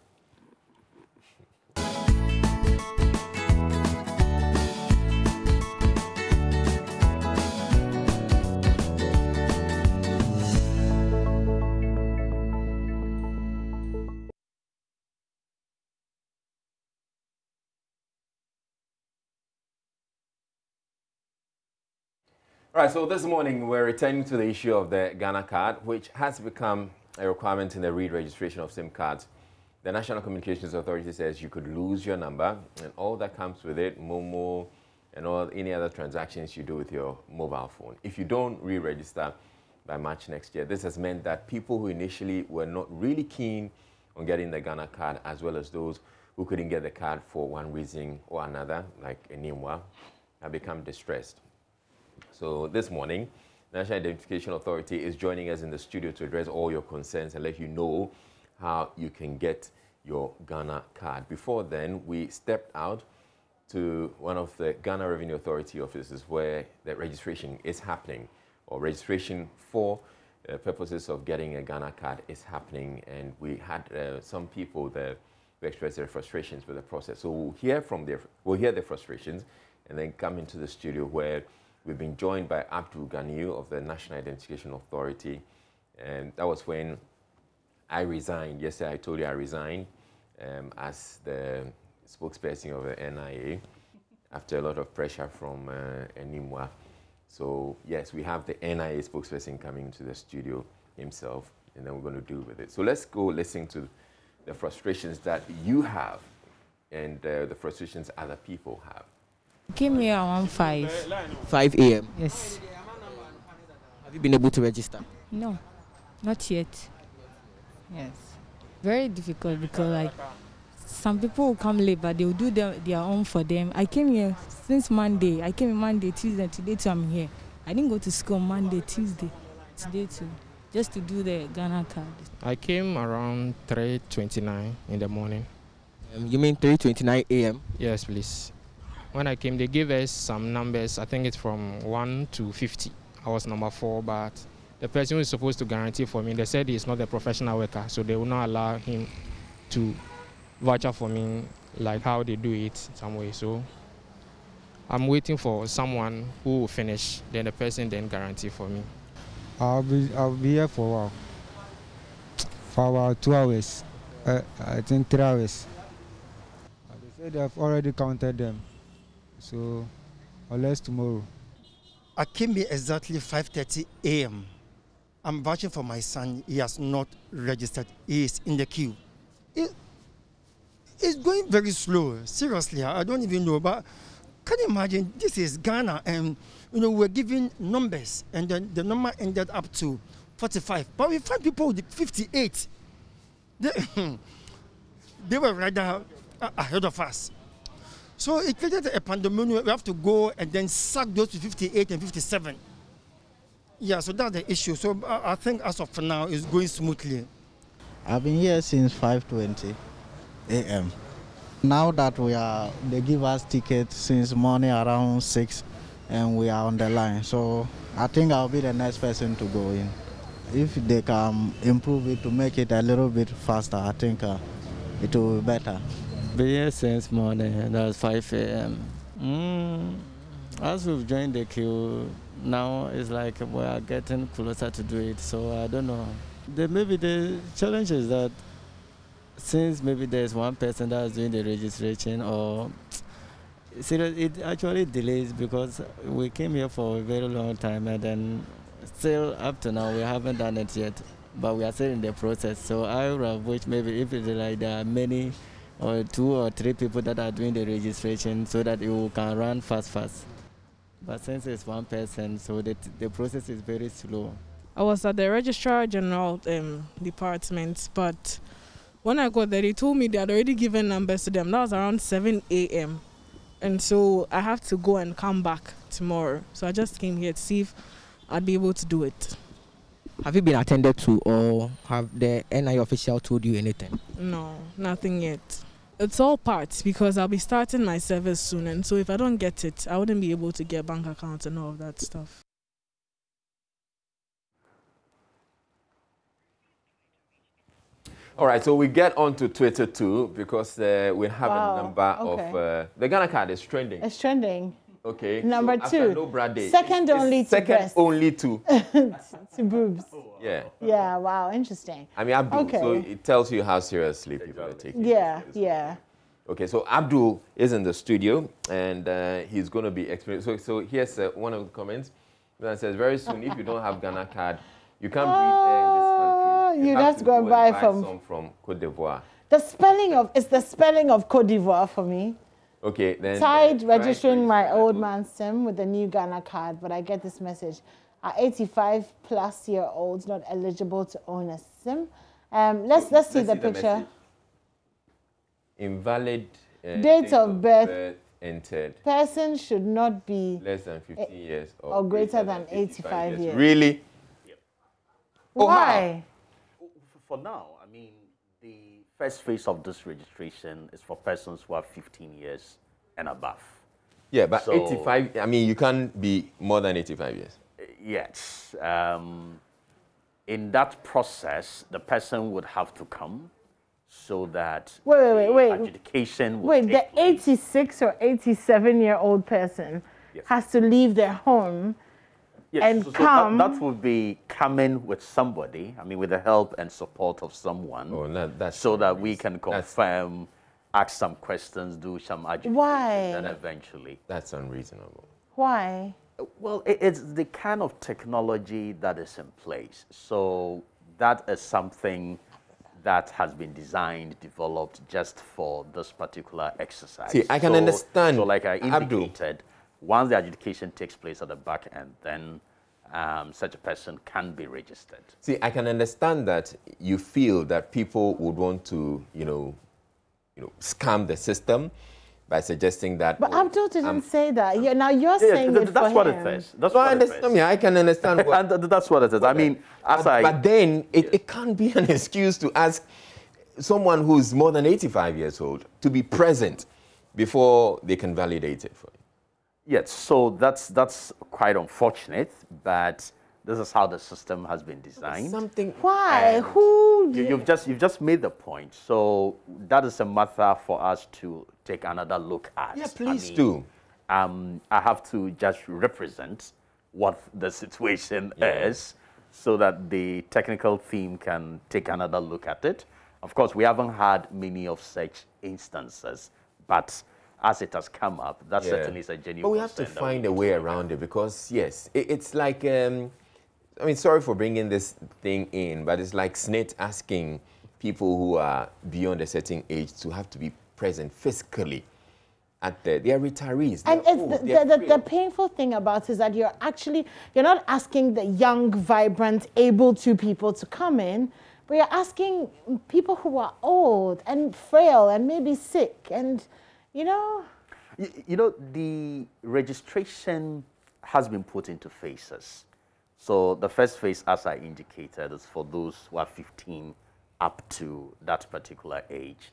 Right, so this morning we're returning to the issue of the Ghana card, which has become a requirement in the re-registration of SIM cards. The National Communications Authority says you could lose your number and all that comes with it, Momo and any other transactions you do with your mobile phone. If you don't re-register by March next year, this has meant that people who initially were not really keen on getting the Ghana card, as well as those who couldn't get the card for one reason or another, like Enimwa, have become distressed. So this morning, the National Identification Authority is joining us in the studio to address all your concerns and let you know how you can get your Ghana card. Before then, we stepped out to one of the Ghana Revenue Authority offices where the registration is happening, or registration for purposes of getting a Ghana card is happening. And we had some people there who expressed their frustrations with the process. So we'll hear the frustrations and then come into the studio where we've been joined by Abdul Ganiyu of the National Identification Authority. And that was when I resigned. Yesterday I told you I resigned as the spokesperson of the NIA after a lot of pressure from Enimwa. So yes, we have the NIA spokesperson coming into the studio himself, and then we're going to deal with it. So let's go listen to the frustrations that you have and the frustrations other people have. Came here around 5. 5 a.m.? Yes. Have you been able to register? No, not yet. Yes. Very difficult because like some people will come late, but they will do their own for them. I came here since Monday. I came Monday, Tuesday, today too I'm here. I didn't go to school Monday, Tuesday, today too, just to do the Ghana card. I came around 3:29 in the morning. You mean 3:29 a.m.? Yes, please. When I came, they gave us some numbers. I think it's from 1 to 50. I was number 4, but the person who is supposed to guarantee for me, they said he's not a professional worker, so they will not allow him to voucher for me like how they do it some way. So I'm waiting for someone who will finish, then the person then guarantee for me. I'll be here for a while. For about 2 hours. I think 3 hours. They said they have already counted them. So, unless tomorrow. I came here exactly 5:30 a.m. I'm vouching for my son. He has not registered. He is in the queue. It's going very slow. Seriously, I don't even know. But can you imagine? This is Ghana, and we're giving numbers, and then the number ended up to 45. But we find people with 58. They were rather ahead of us. So it created a pandemonium. We have to go and then sack those to 58 and 57. Yeah, so that's the issue. So I think as of now, it's going smoothly. I've been here since 5:20 a.m. Now that they give us tickets since morning around 6, and we are on the line. So I think I'll be the next person to go in. If they can improve it to make it a little bit faster, I think it will be better. Been here since morning, that's 5 a.m. As we've joined the queue, now it's like we are getting closer to do it, so I don't know. Maybe the challenge is that since maybe there's one person that's doing the registration, or it actually delays because we came here for a very long time, and then still up to now we haven't done it yet, but we are still in the process. So I would have wished maybe if it's like there are many or 2 or 3 people that are doing the registration so that you can run fast. But since it's one person, so the process is very slow. I was at the Registrar General department, but when I got there, they told me they had already given numbers to them. That was around 7 a.m. And so I have to go and come back tomorrow. So I just came here to see if I'd be able to do it. Have you been attended to, or have the NI official told you anything? No, nothing yet. It's all parts because I'll be starting my service soon, and so if I don't get it, I wouldn't be able to get bank accounts and all of that stuff. All right, so we get onto Twitter too because we have a number of the Ghana card is trending. It's trending. Okay. Number so 2. Second only to second only to to boobs. Yeah. Yeah. Wow. Interesting. I mean, Abdul. So it tells you how seriously people are taking. Yeah. Yeah. Okay. So Abdul is in the studio and he's going to be explaining. So here's one of the comments that says, "Very soon, if you don't have Ghana card, you can't breathe air in this country. You have to go and buy some from Côte d'Ivoire." The spelling of Côte d'Ivoire for me. Okay, then. Tried registering my old man's SIM with the new Ghana card, but I get this message: are 85-plus-year-olds not eligible to own a SIM? Let's see the picture. Invalid date of birth entered. Person should not be less than 15 years or greater than 85 years. Really? Yep. Why? For now, I mean, the first phase of this registration is for persons who are 15 years and above. Yeah, but 85, I mean, you can't be more than 85 years. Yes. In that process, the person would have to come so that wait. adjudication would Wait, the 86 or 87-year-old person has to leave their home and come. That would be coming with somebody, I mean, with the help and support of someone, so that we can confirm, ask some questions, do some adjudication. Why? And eventually. That's unreasonable. Why? Well, it's the kind of technology that is in place. So that is something that has been designed, developed just for this particular exercise. See, I can understand. So like I indicated, once the adjudication takes place at the back end, then such a person can be registered. See, I can understand that you feel that people would want to, scam the system by suggesting that. But Abdul didn't say that. Now you're saying it that's for what him. it is. That's what it is. I mean, I can understand. And that's what it is. I mean, but then it can't be an excuse to ask someone who's more than 85 years old to be present before they can validate it for you. Yes, so that's quite unfortunate, but this is how the system has been designed. Why? Who? You've just made the point. So that is a matter for us to take another look at. Yeah, please do. I have to just represent what the situation is, so that the technical team can take another look at it. Of course, we haven't had many of such instances, but as it has come up, that certainly is a genuine But we have to find a way around it because, yes, it's like, I mean, sorry for bringing this thing in, but it's like SNIT asking people who are beyond a certain age to have to be present physically at they're retirees. And it's the painful thing about it is that you're not asking the young, vibrant, able-to people to come in, but you're asking people who are old and frail and maybe sick and, you know. You know, the registration has been put into phases. So the first phase, as I indicated, is for those who are 15 up to that particular age.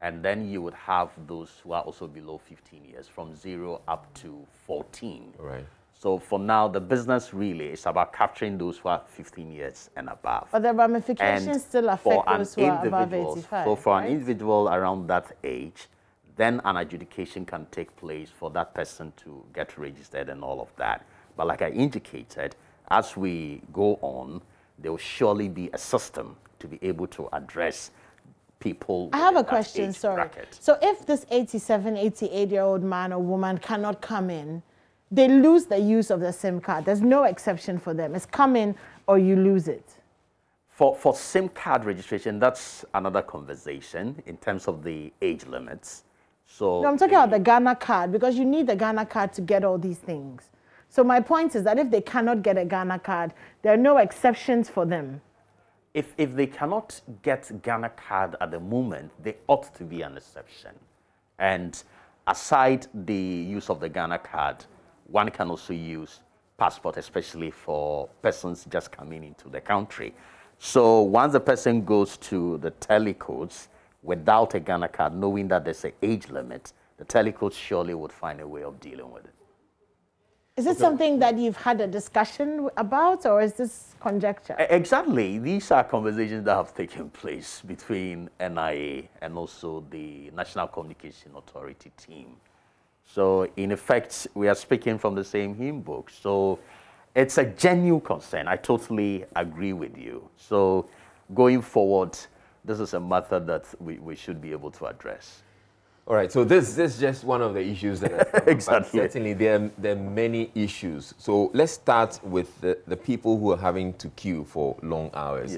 And then you would have those who are also below 15 years, from 0 up to 14. Right. So for now, the business really is about capturing those who are 15 years and above. But the ramifications still affect those who are above 85. So for right? an individual around that age, then an adjudication can take place for that person to get registered and all of that. But like I indicated, as we go on, there will surely be a system to be able to address people. I have a question, sorry. So if this 87, 88-year-old man or woman cannot come in, they lose the use of the SIM card. There's no exception for them. It's come in or you lose it. For SIM card registration, that's another conversation in terms of the age limits. So no, I'm talking about the Ghana card because you need the Ghana card to get all these things. So my point is that if they cannot get a Ghana card, there are no exceptions for them. If they cannot get Ghana card at the moment, there ought to be an exception. And aside the use of the Ghana card, one can also use passport, especially for persons just coming into the country. So once the person goes to the telecodes without a Ghana card, knowing that there's an age limit, the telecodes surely would find a way of dealing with it. Is this something that you've had a discussion about, or is this conjecture? Exactly. These are conversations that have taken place between NIA and also the National Communication Authority team. So, in effect, we are speaking from the same hymn book. So, it's a genuine concern. I totally agree with you. So, going forward, this is a matter that we should be able to address. All right, so this is just one of the issues that exactly. Certainly there are many issues. So let's start with the people who are having to queue for long hours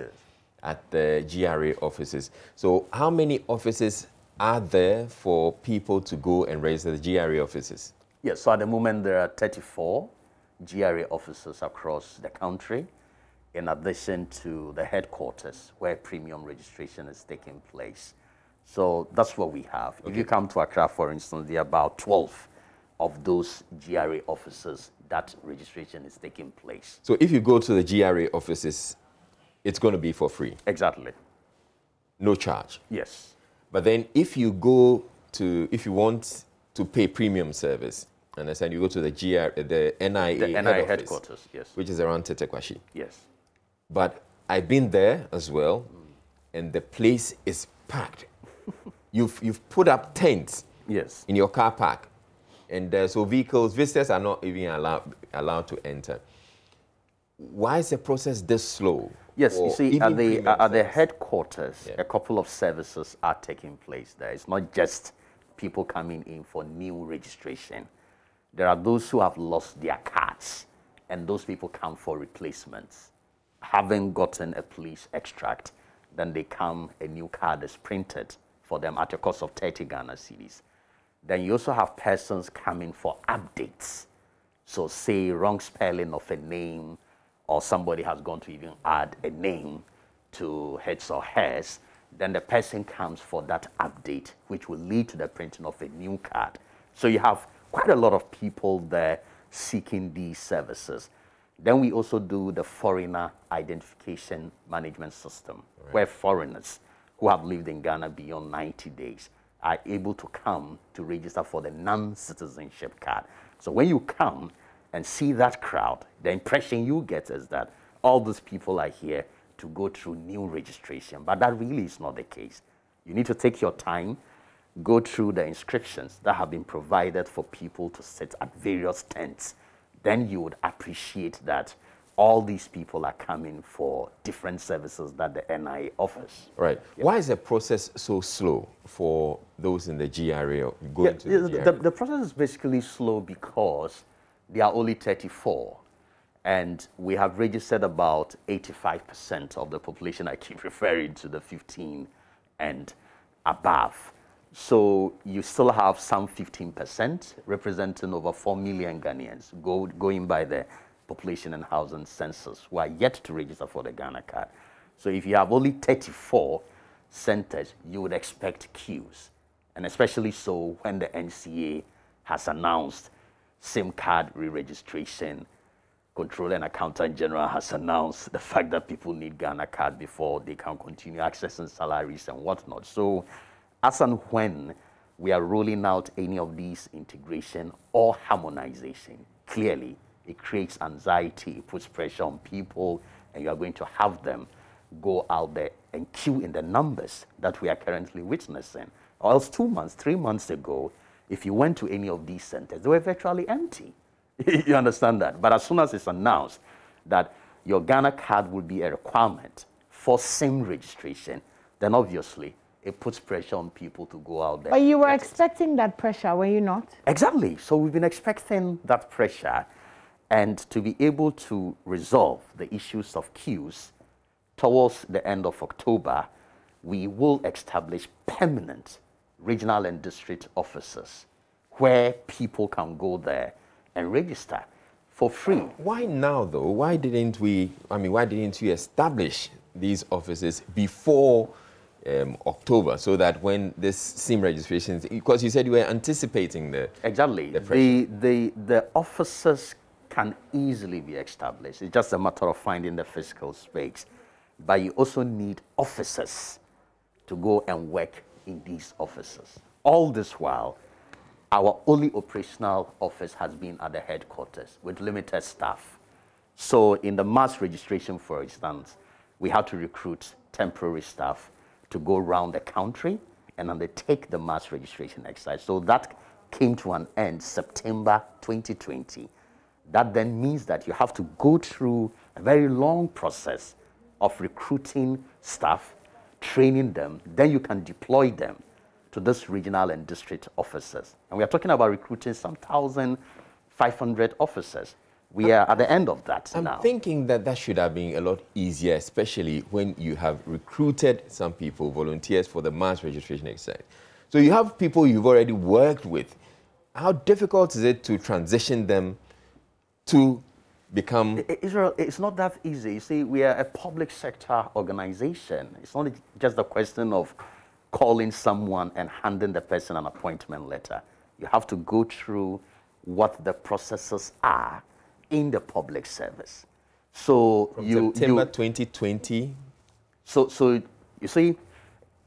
at the GRA offices. So how many offices are there for people to go and register the GRA offices? Yes, so at the moment there are 34 GRA offices across the country, in addition to the headquarters where premium registration is taking place. So that's what we have. Okay. If you come to Accra, for instance, there are about 12 of those GRA offices that registration is taking place. So if you go to the GRA offices, it's going to be for free? Exactly. No charge? Yes. But then if you want to pay premium service, understand, you go to the NIA office, headquarters, yes. Which is around Tetekwashi. Yes. But I've been there as well, and the place is packed. You've put up tents in your car park, and so visitors are not even allowed to enter. Why is the process this slow? Yes, you see, at the headquarters, a couple of services are taking place there. It's not just people coming in for new registration. There are those who have lost their cards, and those people come for replacements. Having gotten a police extract, then they come, a new card is printed for them at a cost of 30 Ghana cedis. Then you also have persons coming for updates. So say wrong spelling of a name, or somebody has gone to even add a name to his or hers, then the person comes for that update, which will lead to the printing of a new card. So you have quite a lot of people there seeking these services. Then we also do the foreigner identification management system, where foreigners who have lived in Ghana beyond 90 days are able to come to register for the non-citizenship card. So when you come and see that crowd, the impression you get is that all these people are here to go through new registration, but that really is not the case. You need to take your time, go through the inscriptions that have been provided for people to sit at various tents. Then you would appreciate that all these people are coming for different services that the NI offers. Right. Yeah. Why is the process so slow for those in the GRA going to the GRA? The process is basically slow because there are only 34. And we have registered about 85% of the population. I keep referring to the 15 and above. So you still have some 15% representing over 4 million Ghanaians going by the population and housing census who are yet to register for the Ghana card. So if you have only 34 centers, you would expect queues. And especially so when the NCA has announced SIM card re-registration, Controller and Accountant General has announced the fact that people need Ghana card before they can continue accessing salaries and whatnot. So as and when we are rolling out any of these integration or harmonization, clearly it creates anxiety, it puts pressure on people, and you are going to have them go out there and queue in the numbers that we are currently witnessing. Or else 2 months, 3 months ago, if you went to any of these centers, they were virtually empty. You understand that? But as soon as it's announced that your Ghana card will be a requirement for SIM registration, then obviously it puts pressure on people to go out there. But you were expecting that pressure, were you not? Exactly. So we've been expecting that pressure, and to be able to resolve the issues of queues towards the end of October, we will establish permanent regional and district offices where people can go there and register for free. Why now, though? Why didn't you establish these offices before October, so that when this SIM registrations, because you said you were anticipating the exactly the offices can easily be established. It's just a matter of finding the physical space, but you also need officers to go and work in these offices. All this while, our only operational office has been at the headquarters with limited staff. So in the mass registration, for instance, we had to recruit temporary staff to go around the country and undertake the mass registration exercise. So that came to an end September 2020. That then means that you have to go through a very long process of recruiting staff, training them, then you can deploy them to this regional and district officers. And we are talking about recruiting some 1,500 officers. We are at the end of that now. I'm thinking that that should have been a lot easier, especially when you have recruited some people, volunteers for the mass registration exercise. So you have people you've already worked with. How difficult is it to transition them to become... Israel, it's not that easy. You see, we are a public sector organization. It's not just a question of calling someone and handing the person an appointment letter. You have to go through what the processes are in the public service. So from September 2020. So you see,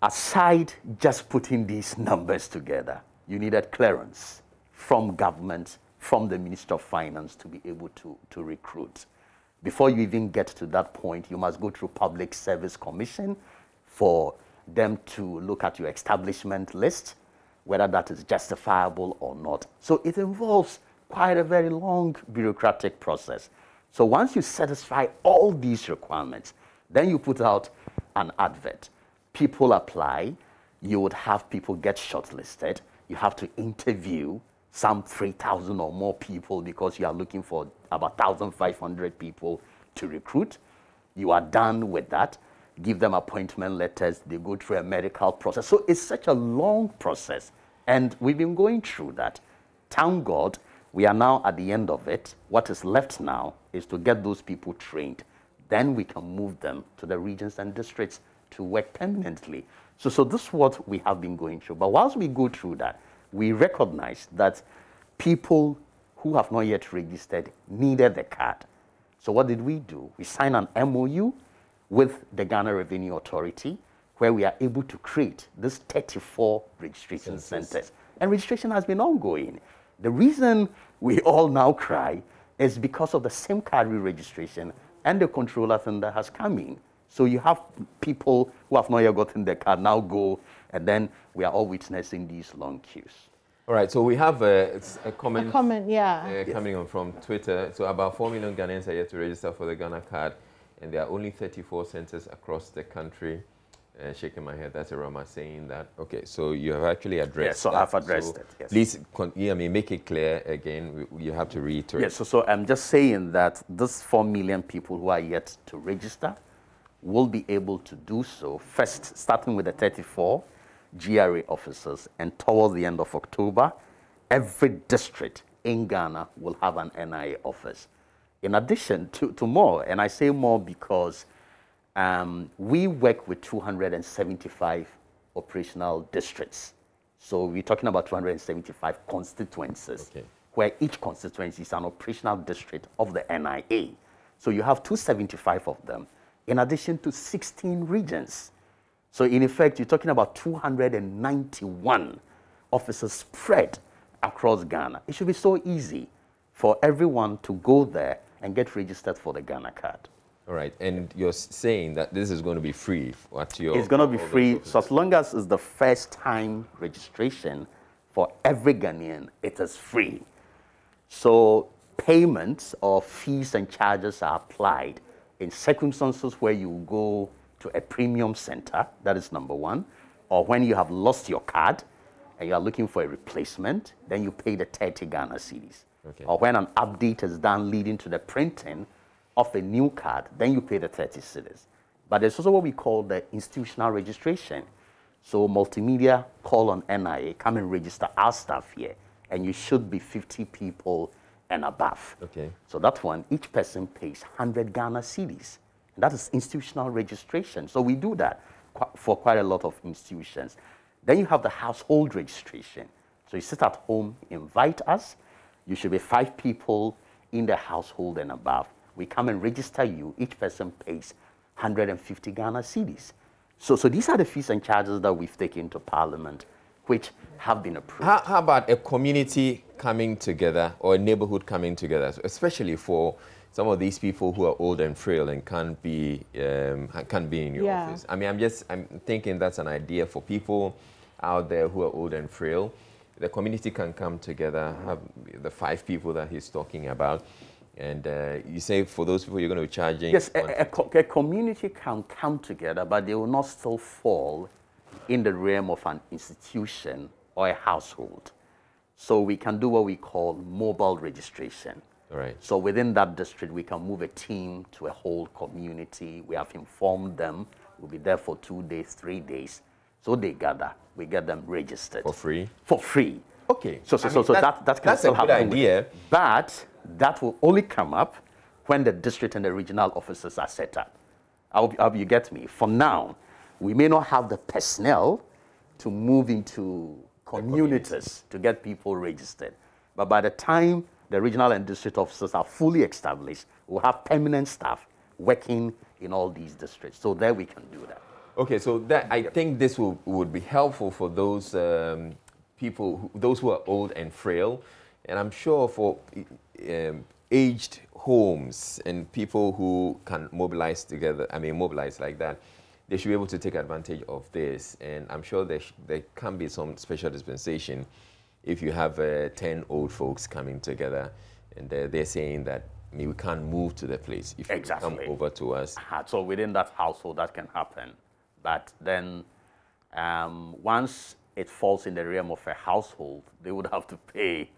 aside just putting these numbers together, you needed clearance from government, from the Minister of Finance to be able to recruit. Before you even get to that point, you must go through Public Service Commission for them to look at your establishment list, whether that is justifiable or not. So it involves quite a very long bureaucratic process. So once you satisfy all these requirements, then you put out an advert. People apply, you would have people get shortlisted, you have to interview some 3,000 or more people because you are looking for about 1,500 people to recruit. You are done with that. Give them appointment letters, they go through a medical process. So it's such a long process, and we've been going through that. Thank God, we are now at the end of it. What is left now is to get those people trained. Then we can move them to the regions and districts to work permanently. So this is what we have been going through. But whilst we go through that, we recognize that people who have not yet registered needed the card. So what did we do? We signed an MOU with the Ghana Revenue Authority, where we are able to create this 34 registration centers. And registration has been ongoing. The reason we all now cry is because of the SIM card re-registration and the controller thing that has come in. So you have people who have not yet gotten their card now go, and then we are all witnessing these long queues. All right, so we have it's a comment, yeah. Coming on from Twitter. So about 4 million Ghanaians are yet to register for the Ghana card, and there are only 34 centers across the country. Shaking my head, that's Rama saying that. Okay, so you have actually addressed Yes, so that. I've addressed it, yes. Please, make it clear again. You have to reiterate. Yes, so I'm just saying that these 4 million people who are yet to register will be able to do so, first starting with the 34 GRA officers, and towards the end of October, every district in Ghana will have an NIA office. In addition to more, and I say more because we work with 275 operational districts. So we're talking about 275 constituencies, where each constituency is an operational district of the NIA. So you have 275 of them, in addition to 16 regions. So in effect, you're talking about 291 officers spread across Ghana. It should be so easy for everyone to go there and get registered for the Ghana card. All right, and you're saying that this is going to be free at your... It's going to be free, so as long as it's the first time registration for every Ghanaian, it is free. So payments or fees and charges are applied in circumstances where you go to a premium center, that is number one, or when you have lost your card and you are looking for a replacement, then you pay the 30 Ghana cedis. Okay. Or when an update is done leading to the printing of a new card, then you pay the 30 cedis. But there's also what we call the institutional registration. So multimedia call on NIA, come and register our staff here, and you should be 50 people and above. Okay. So that one, each person pays 100 Ghana cedis. And that is institutional registration. So we do that for quite a lot of institutions. Then you have the household registration. So you sit at home, invite us. You should be 5 people in the household and above. We come and register you. Each person pays 150 Ghana cedis. So these are the fees and charges that we've taken to Parliament, which have been approved. How about a community coming together or a neighborhood coming together, especially for some of these people who are old and frail and can't be in your office? I mean, I'm thinking that's an idea for people out there who are old and frail. The community can come together, have the 5 people that he's talking about. And you say for those people you're going to be charging... Yes, a community can come together, but they will not still fall in the realm of an institution or a household. So we can do what we call mobile registration. All right. So within that district, we can move a team to a whole community. We have informed them. We'll be there for 2 days, 3 days. So they gather. We get them registered. For free? For free. Okay. So that can still happen. That's a good idea. But that will only come up when the district and the regional offices are set up. I hope you get me. For now, we may not have the personnel to move into communities to get people registered. But by the time the regional and district offices are fully established, we'll have permanent staff working in all these districts. So there we can do that. Okay, so I think this would be helpful for those people, those who are old and frail. And I'm sure for aged homes and people who can mobilize together, mobilize like that, they should be able to take advantage of this. And I'm sure there can be some special dispensation if you have 10 old folks coming together and they're saying that we can't move to the place if you come over to us. So within that household, that can happen. But then once it falls in the realm of a household, they would have to pay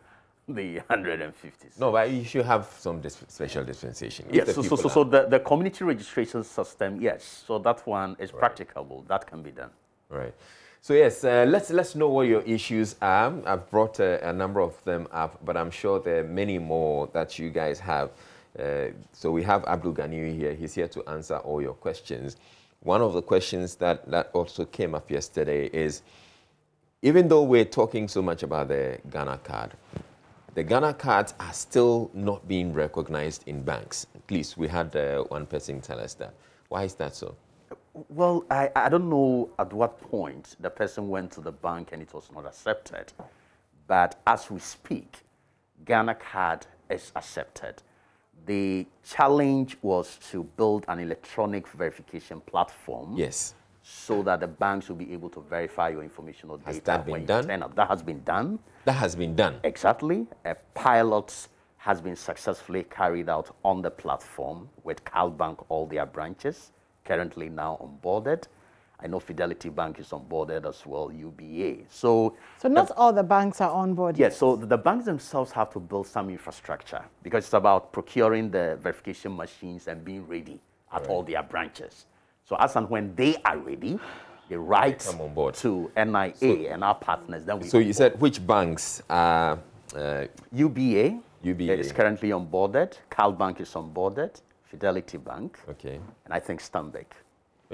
the 150. No, but you should have some special dispensation. Yes, so the community registration system, yes. So that one is practicable. That can be done. Right. So yes, let's know what your issues are. I've brought a number of them up, but I'm sure there are many more that you guys have. So we have Abdul Ganiyu here. He's here to answer all your questions. One of the questions that also came up yesterday is, even though we're talking so much about the Ghana card, the Ghana cards are still not being recognized in banks. At least we had one person tell us that. Why is that so? Well, I don't know at what point the person went to the bank and it was not accepted. But as we speak, Ghana card is accepted. The challenge was to build an electronic verification platform. Yes. so that the banks will be able to verify your information or data. Has that been done? That has been done. That has been done. Exactly. A pilot has been successfully carried out on the platform with CalBank, all their branches, currently now onboarded. I know Fidelity Bank is onboarded as well, UBA. So not all the banks are on board. Yes, so the banks themselves have to build some infrastructure because it's about procuring the verification machines and being ready at all their branches. So as and when they are ready, they write to NIA and our partners. Then so you said which banks are... UBA. UBA is currently onboarded. CalBank is onboarded. Fidelity Bank. Okay. And I think Stanbic.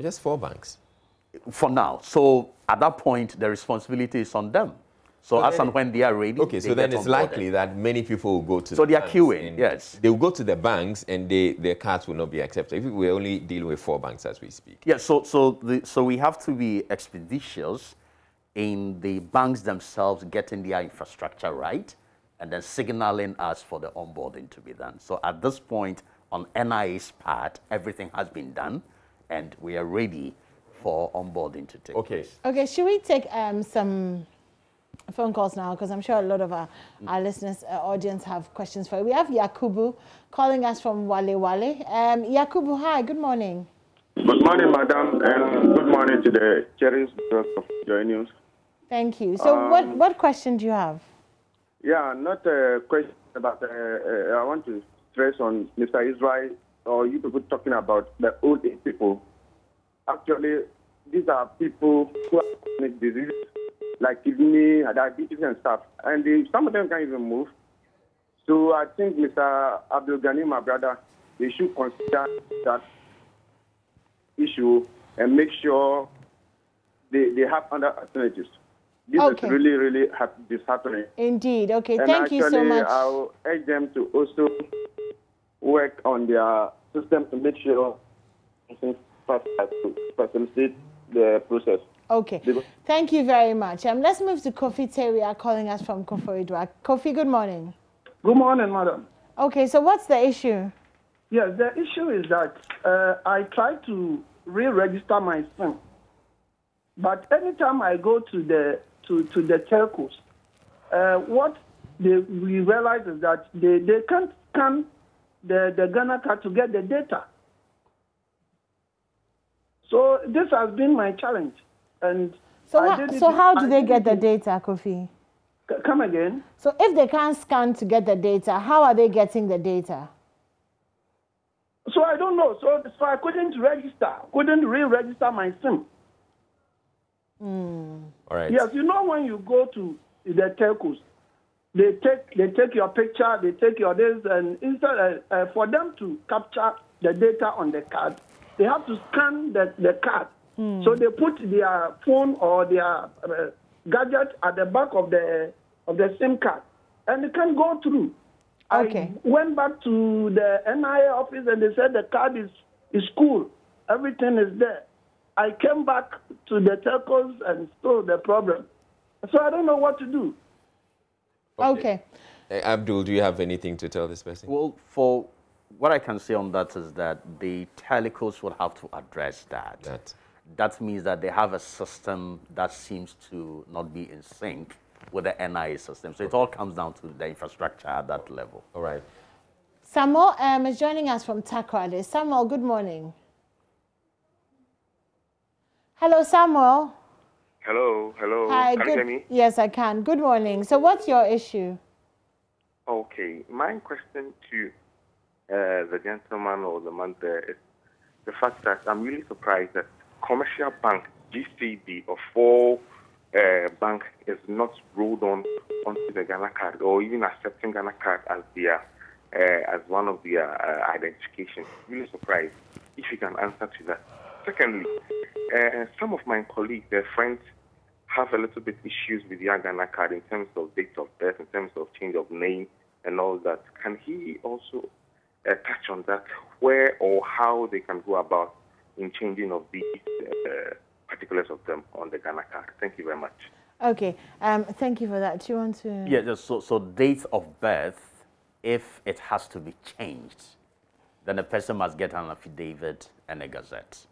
Just 4 banks. For now. So at that point, the responsibility is on them. So as and when they are ready, okay, so then it's likely that many people will go to so they are queuing, yes. They will go to the banks and their cards will not be accepted. If we're only dealing with 4 banks as we speak. Yeah, so we have to be expeditious in the banks themselves getting their infrastructure right and then signaling us for the onboarding to be done. So at this point, on NIA's part, everything has been done and we are ready for onboarding to take place. Okay, should we take some phone calls now? Because I'm sure a lot of our listeners, audience have questions for you. We have Yakubu calling us from Wale Wale. Yakubu, hi, good morning. Good morning, madam, and good morning to the cherries of your news. Thank you. So what question do you have? Yeah, not a question, but I want to stress on Mr. Israel or you people talking about the old age people. Actually, these are people who have chronic disease like kidney, diabetes and stuff. And some of them can't even move. So I think Mr. Abdul Ghani, my brother, they should consider that issue and make sure they have other alternatives. This is really, really disheartening. Indeed. Okay, and thank you so much. I will urge them to also work on their system to make sure to facilitate the process. Okay, thank you very much. Let's move to Kofi Teria calling us from Koforidua. Kofi, good morning. Good morning, madam. Okay, so what's the issue? Yes, the issue is that I try to re-register my SIM, but anytime I go to the telcos, what we realize is that they can't scan the Ghana card to get the data. So this has been my challenge. And so how do they get the data, Kofi? Come again? So if they can't scan to get the data, how are they getting the data? So I don't know. So I couldn't re-register my SIM. All right. Yes, you know when you go to the telcos, they take your picture, they take your this, and instead for them to capture the data on the card, they have to scan the card. So they put their phone or their gadget at the back of the SIM card, and it can go through. Okay. I went back to the NIA office, and they said the card is cool. Everything is there. I came back to the telcos and still the problem. So I don't know what to do. Okay. Abdul, do you have anything to tell this person? Well, for what I can say on that is that the telcos will have to address that. That means that they have a system that seems to not be in sync with the NIA system. So it all comes down to the infrastructure at that level. All right. Samuel is joining us from Takrade. Samuel, good morning. Hello, Samuel. Hello. Hi, can you hear me? Yes, I can. Good morning. So what's your issue? Okay. My question to the gentleman or the man there is the fact that I'm really surprised that commercial bank, GCB, or 4 bank is not rolled onto the Ghana card or even accepting Ghana card as their as one of their identifications. Really surprised if you can answer to that. Secondly, some of my colleagues, their friends, have a little bit issues with their Ghana card in terms of date of birth, in terms of change of name and all that. Can he also touch on that, where or how they can go about in changing of these particulars of them on the Ghana card? Thank you very much. Okay, thank you for that. Do you want to? Yeah, so date of birth, if it has to be changed, then the person must get an affidavit and a gazette.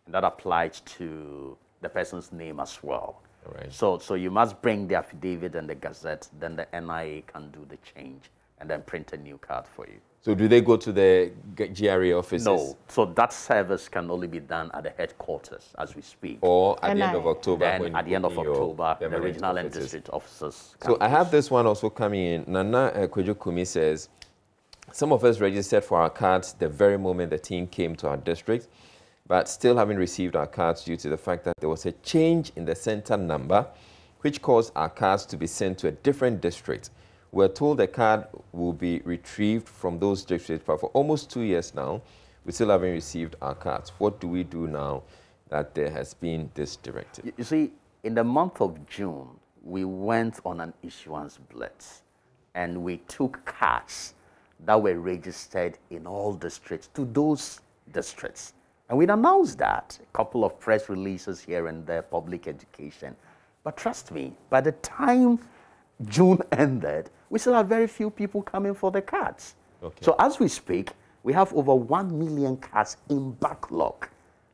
and that applies to the person's name as well. All right. So you must bring the affidavit and the gazette, then the NIA can do the change and then print a new card for you. So do they go to the GRA offices? No. So that service can only be done at the headquarters as we speak. Or at the end of October? Then at the end of October, the regional and district officers. So I have this one also coming in. Nana Kwejo Kumi says, some of us registered for our cards the very moment the team came to our district, but still haven't received our cards due to the fact that there was a change in the center number, which caused our cards to be sent to a different district. We're told the card will be retrieved from those districts, but for almost 2 years now, we still haven't received our cards. What do we do now that there has been this directive? You see, in the month of June, we went on an issuance blitz, and we took cards that were registered in all districts to those districts. And we'd announced that, a couple of press releases here and there, public education. But trust me, by the time June ended, we still had very few people coming for the cards. Okay. So as we speak, we have over 1 million cards in backlog.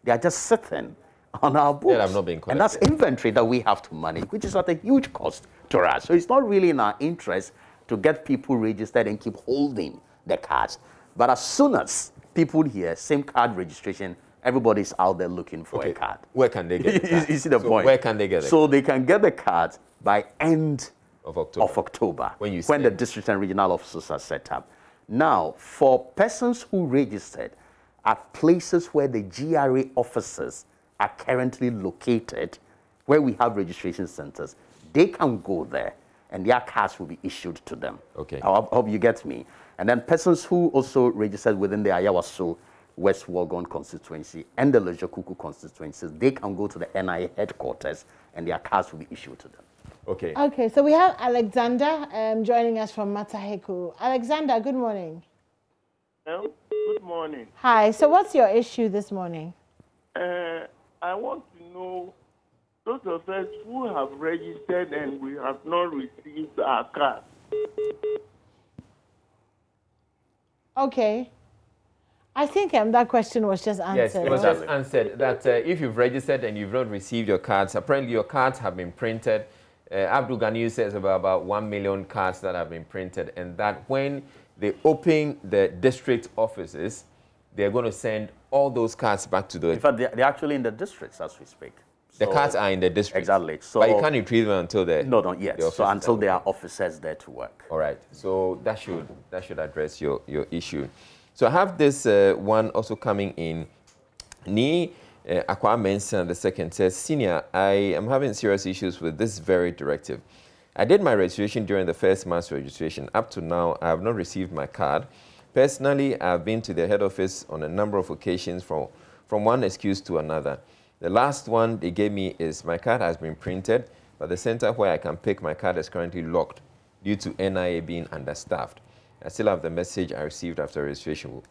They are just sitting on our books. They have not been collected. And that's inventory that we have to manage, which is at a huge cost to us. So it's not really in our interest to get people registered and keep holding the cards. But as soon as people hear SIM card registration, everybody's out there looking for a card. Where can they get the card? You see the point? Where can they get it? So they can get the cards by end of October, when the district and regional offices are set up. Now, for persons who registered at places where the GRA offices are currently located, where we have registration centers, they can go there and their cards will be issued to them. Okay. I hope you get me. And then persons who also registered within the Ayawaso, West Wuogon constituency and the Leisure Kuku constituencies, they can go to the NIA headquarters and their cards will be issued to them. Okay. Okay, so we have Alexander joining us from Mataheku. Alexander, good morning. Hello, good morning. Hi, so what's your issue this morning? I want to know those of us who have registered and we have not received our card. Okay. I think that question was just answered. Yes, it was just answered that if you've registered and you've not received your cards, apparently your cards have been printed. Abdul Ganiyu says about 1 million cards that have been printed, and that when they open the district offices, they're going to send all those cards back to the... In fact, they're actually in the districts as we speak. The cards are in the district. Exactly. So, but you can't retrieve them until the... No, not yet. So until there are officers there to work. All right. So that should address your issue. So I have this one also coming in. Ni Akwa Mensa II says, Senior, I am having serious issues with this very directive. I did my registration during the first mass registration. Up to now, I have not received my card. Personally, I have been to the head office on a number of occasions from one excuse to another. The last one they gave me is my card has been printed, but the center where I can pick my card is currently locked due to NIA being understaffed. I still have the message I received after registration.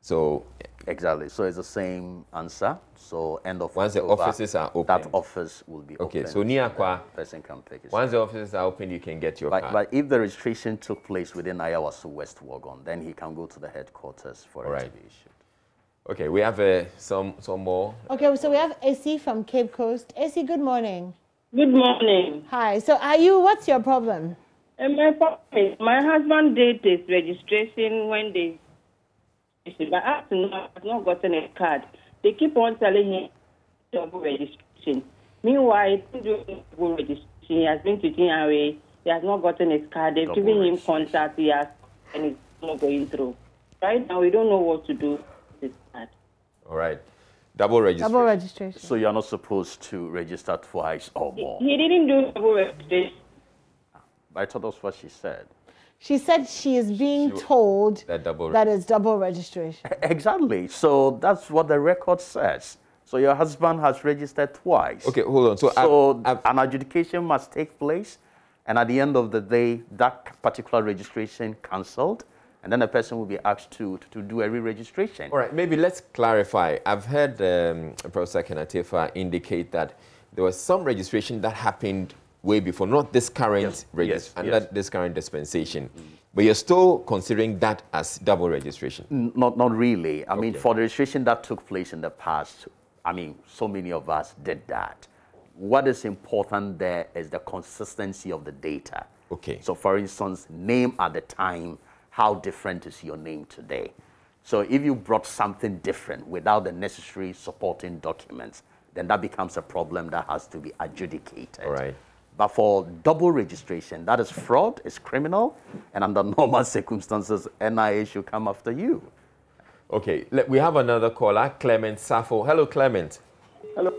So exactly. So it's the same answer. So end of once October, the offices are open, that office will be open. Okay. So Niakwa, person can pick his once the offices are open, you can get your card. But if the registration took place within Ayawaso West Wuogon, then he can go to the headquarters for it to be issued. Okay. We have some more. Okay. So we have AC from Cape Coast. AC, good morning. Good morning. Hi. So what's your problem? My problem is my husband did his registration when they... But up to now, I've not gotten a card. They keep on telling him double registration. Meanwhile, he didn't do double registration. He has been to GRA. He has not gotten his card. They've given him contact. He has, and it's not going through. Right now, we don't know what to do with his card. All right. Double registration. Double registration. So you're not supposed to register twice or more. He didn't do double registration. I thought that's what she said. She said she is being told that it's double registration. Exactly. So that's what the record says. So your husband has registered twice. Okay, hold on. So an adjudication must take place, and at the end of the day, that particular registration cancelled, and then the person will be asked to do a re-registration. All right, maybe let's clarify. I've heard Professor Kenatefa indicate that there was some registration that happened way before, not this current this current dispensation. But you're still considering that as double registration? Not really. I mean, for the registration that took place in the past, I mean, so many of us did that. What is important there is the consistency of the data. Okay. So for instance, name at the time, how different is your name today? So if you brought something different without the necessary supporting documents, then that becomes a problem that has to be adjudicated. All right. But for double registration, that is fraud, it's criminal, and under normal circumstances, NIA should come after you. Okay, we have another caller, Clement Safo. Hello, Clement. Hello.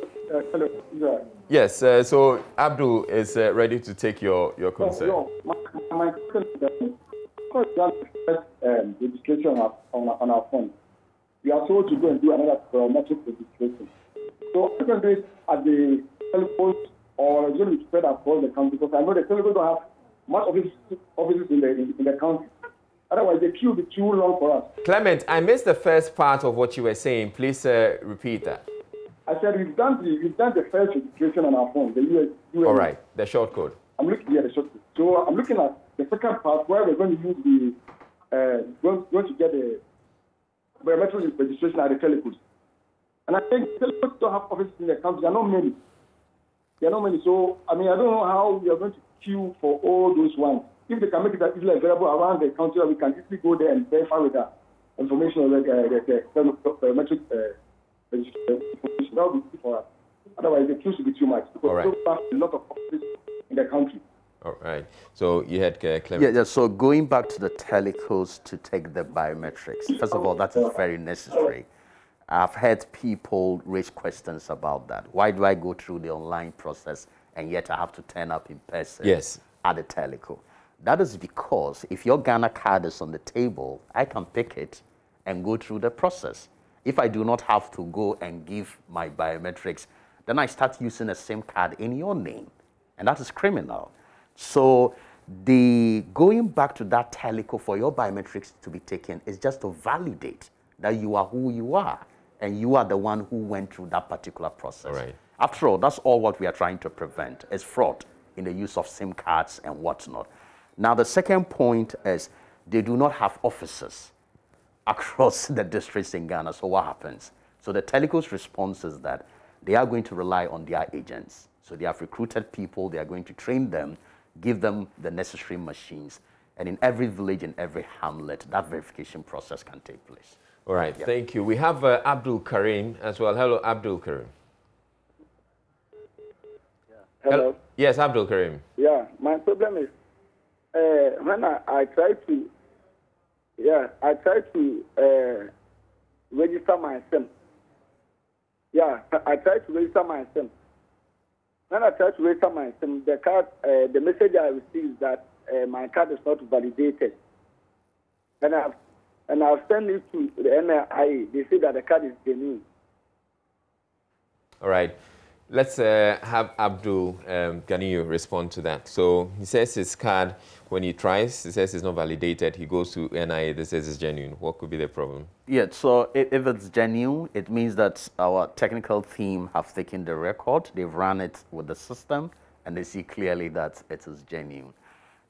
Hello. Yeah. Yes, so Abdul is ready to take your concern. My question is that registration on our phone. We are told to go and do another biometric registration. So I can do it at the telephone or it's going to be spread across the country, because I know the telephone don't have much offices in the country. Otherwise, the queue will be too long for us. Clement, I missed the first part of what you were saying. Please repeat that. I said we've done the first registration on our phone, the US. All right, the short code. I'm looking at the short code. So I'm looking at the second part where we're going to use going to get the biometric registration at the telecoms. And I think telecoms don't have offices in the country. There are not many. So, I mean, I don't know how we are going to queue for all those ones. If they can make it easily available around the country, we can easily go there and verify with that information of the biometric registration. That would be good for us. Otherwise, the queue should be too much. Because we have a lot of offices in the country. All right. So you had Clement. Yeah, so going back to the telecos to take the biometrics, first of all, that is very necessary. I've heard people raise questions about that. Why do I go through the online process and yet I have to turn up in person at the teleco? That is because if your Ghana card is on the table, I can pick it and go through the process. If I do not have to go and give my biometrics, then I start using a SIM card in your name, and that is criminal. So the going back to that teleco for your biometrics to be taken is just to validate that you are who you are, and you are the one who went through that particular process. Right. After all, that's all what we are trying to prevent is fraud in the use of SIM cards and whatnot. Now, the second point is they do not have offices across the districts in Ghana. So what happens? So the teleco's response is that they are going to rely on their agents. So they have recruited people, they are going to train them, give them the necessary machines. And in every village, in every hamlet, that verification process can take place. All right, thank you. We have Abdul Karim as well. Hello, Abdul Karim. Hello. Yes, Abdul Karim. Yeah, my problem is when I try to register my SIM. Yeah, I try to register my SIM. When I try to register my SIM, the card, the message I receive is that my card is not validated. And I've sent it to the NIA. They say that the card is genuine. All right. Let's have Abdul Ganiyu respond to that. So he says his card, when he tries, he says it's not validated. He goes to NIA, they says it's genuine. What could be the problem? Yeah, so if it's genuine, it means that our technical team have taken the record, they've run it with the system, and they see clearly that it is genuine.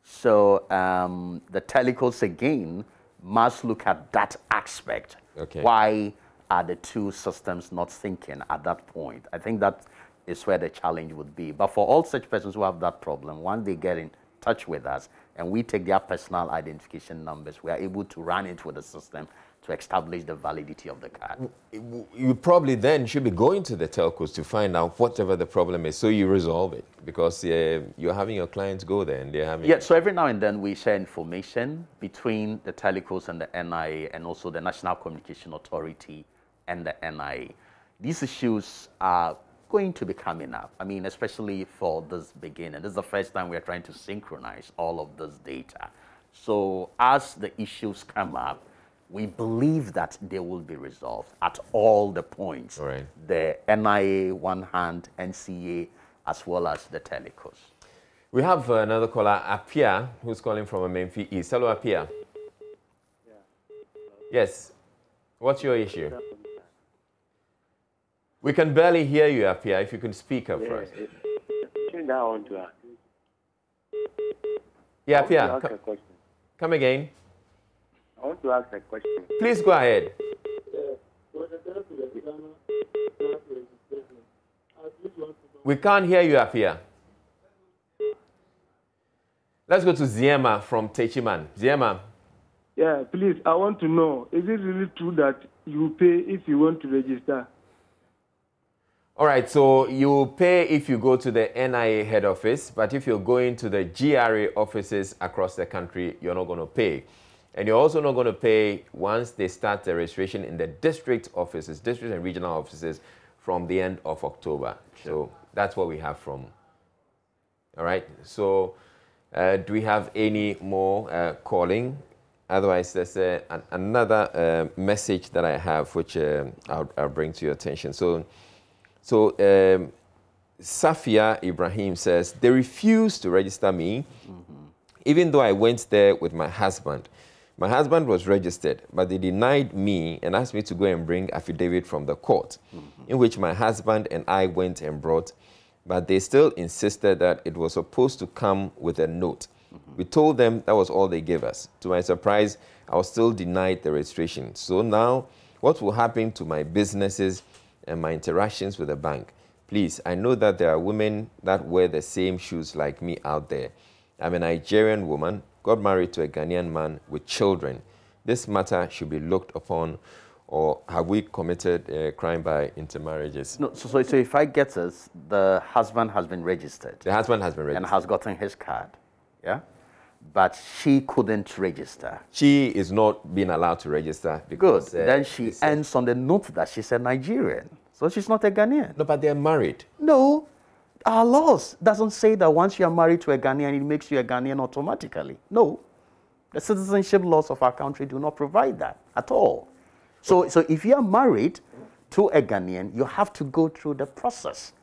So the telecos, again, must look at that aspect. Okay. Why are the two systems not syncing at that point? I think that is where the challenge would be. But for all such persons who have that problem, once they get in touch with us and we take their personal identification numbers, we are able to run it with the system to establish the validity of the card. You probably then should be going to the telcos to find out whatever the problem is so you resolve it, because you're having your clients go there and they're having... Yeah, so every now and then we share information between the telecos and the NIA and also the National Communication Authority and the NIA. These issues are going to be coming up. I mean, especially for this beginning. This is the first time we're trying to synchronize all of this data. So as the issues come up, we believe that they will be resolved at all the points. Right. The NIA, one hand, NCA, as well as the telecos. We have another caller, Apia, who's calling from Memphis East. Hello, Apia. Yeah. Yes. What's your issue? We can barely hear you, Apia. If you can speak up first. Yeah, Apia. Come again. I want to ask a question. Please go ahead. We can't hear you up here. Let's go to Ziema from Techiman. Ziema. Yeah, please, I want to know, is it really true that you pay if you want to register? All right, so you pay if you go to the NIA head office, but if you're going to the GRA offices across the country, you're not going to pay. And you're also not going to pay once they start the registration in the district offices, district and regional offices from the end of October. Sure. So that's what we have from. All right, so do we have any more calling? Otherwise, there's another message that I have, which I'll bring to your attention. So Safia Ibrahim says, they refused to register me, even though I went there with my husband. My husband was registered, but they denied me and asked me to go and bring affidavit from the court, in which my husband and I went and brought, but they still insisted that it was supposed to come with a note. We told them that was all they gave us. To my surprise, I was still denied the registration. So now, what will happen to my businesses and my interactions with the bank? Please, I know that there are women that wear the same shoes like me out there. I'm a Nigerian woman, got married to a Ghanaian man with children. This matter should be looked upon, or have we committed a crime by intermarriages? No, so if I get this, the husband has been registered. The husband has been registered. And has gotten his card, yeah? But she couldn't register. She is not being allowed to register because... Good. Then she ends on the note that she's a Nigerian. So she's not a Ghanaian. No, but they're married. No. Our laws doesn't say that once you are married to a Ghanaian, it makes you a Ghanaian automatically. No. The citizenship laws of our country do not provide that at all. So if you are married to a Ghanaian, you have to go through the process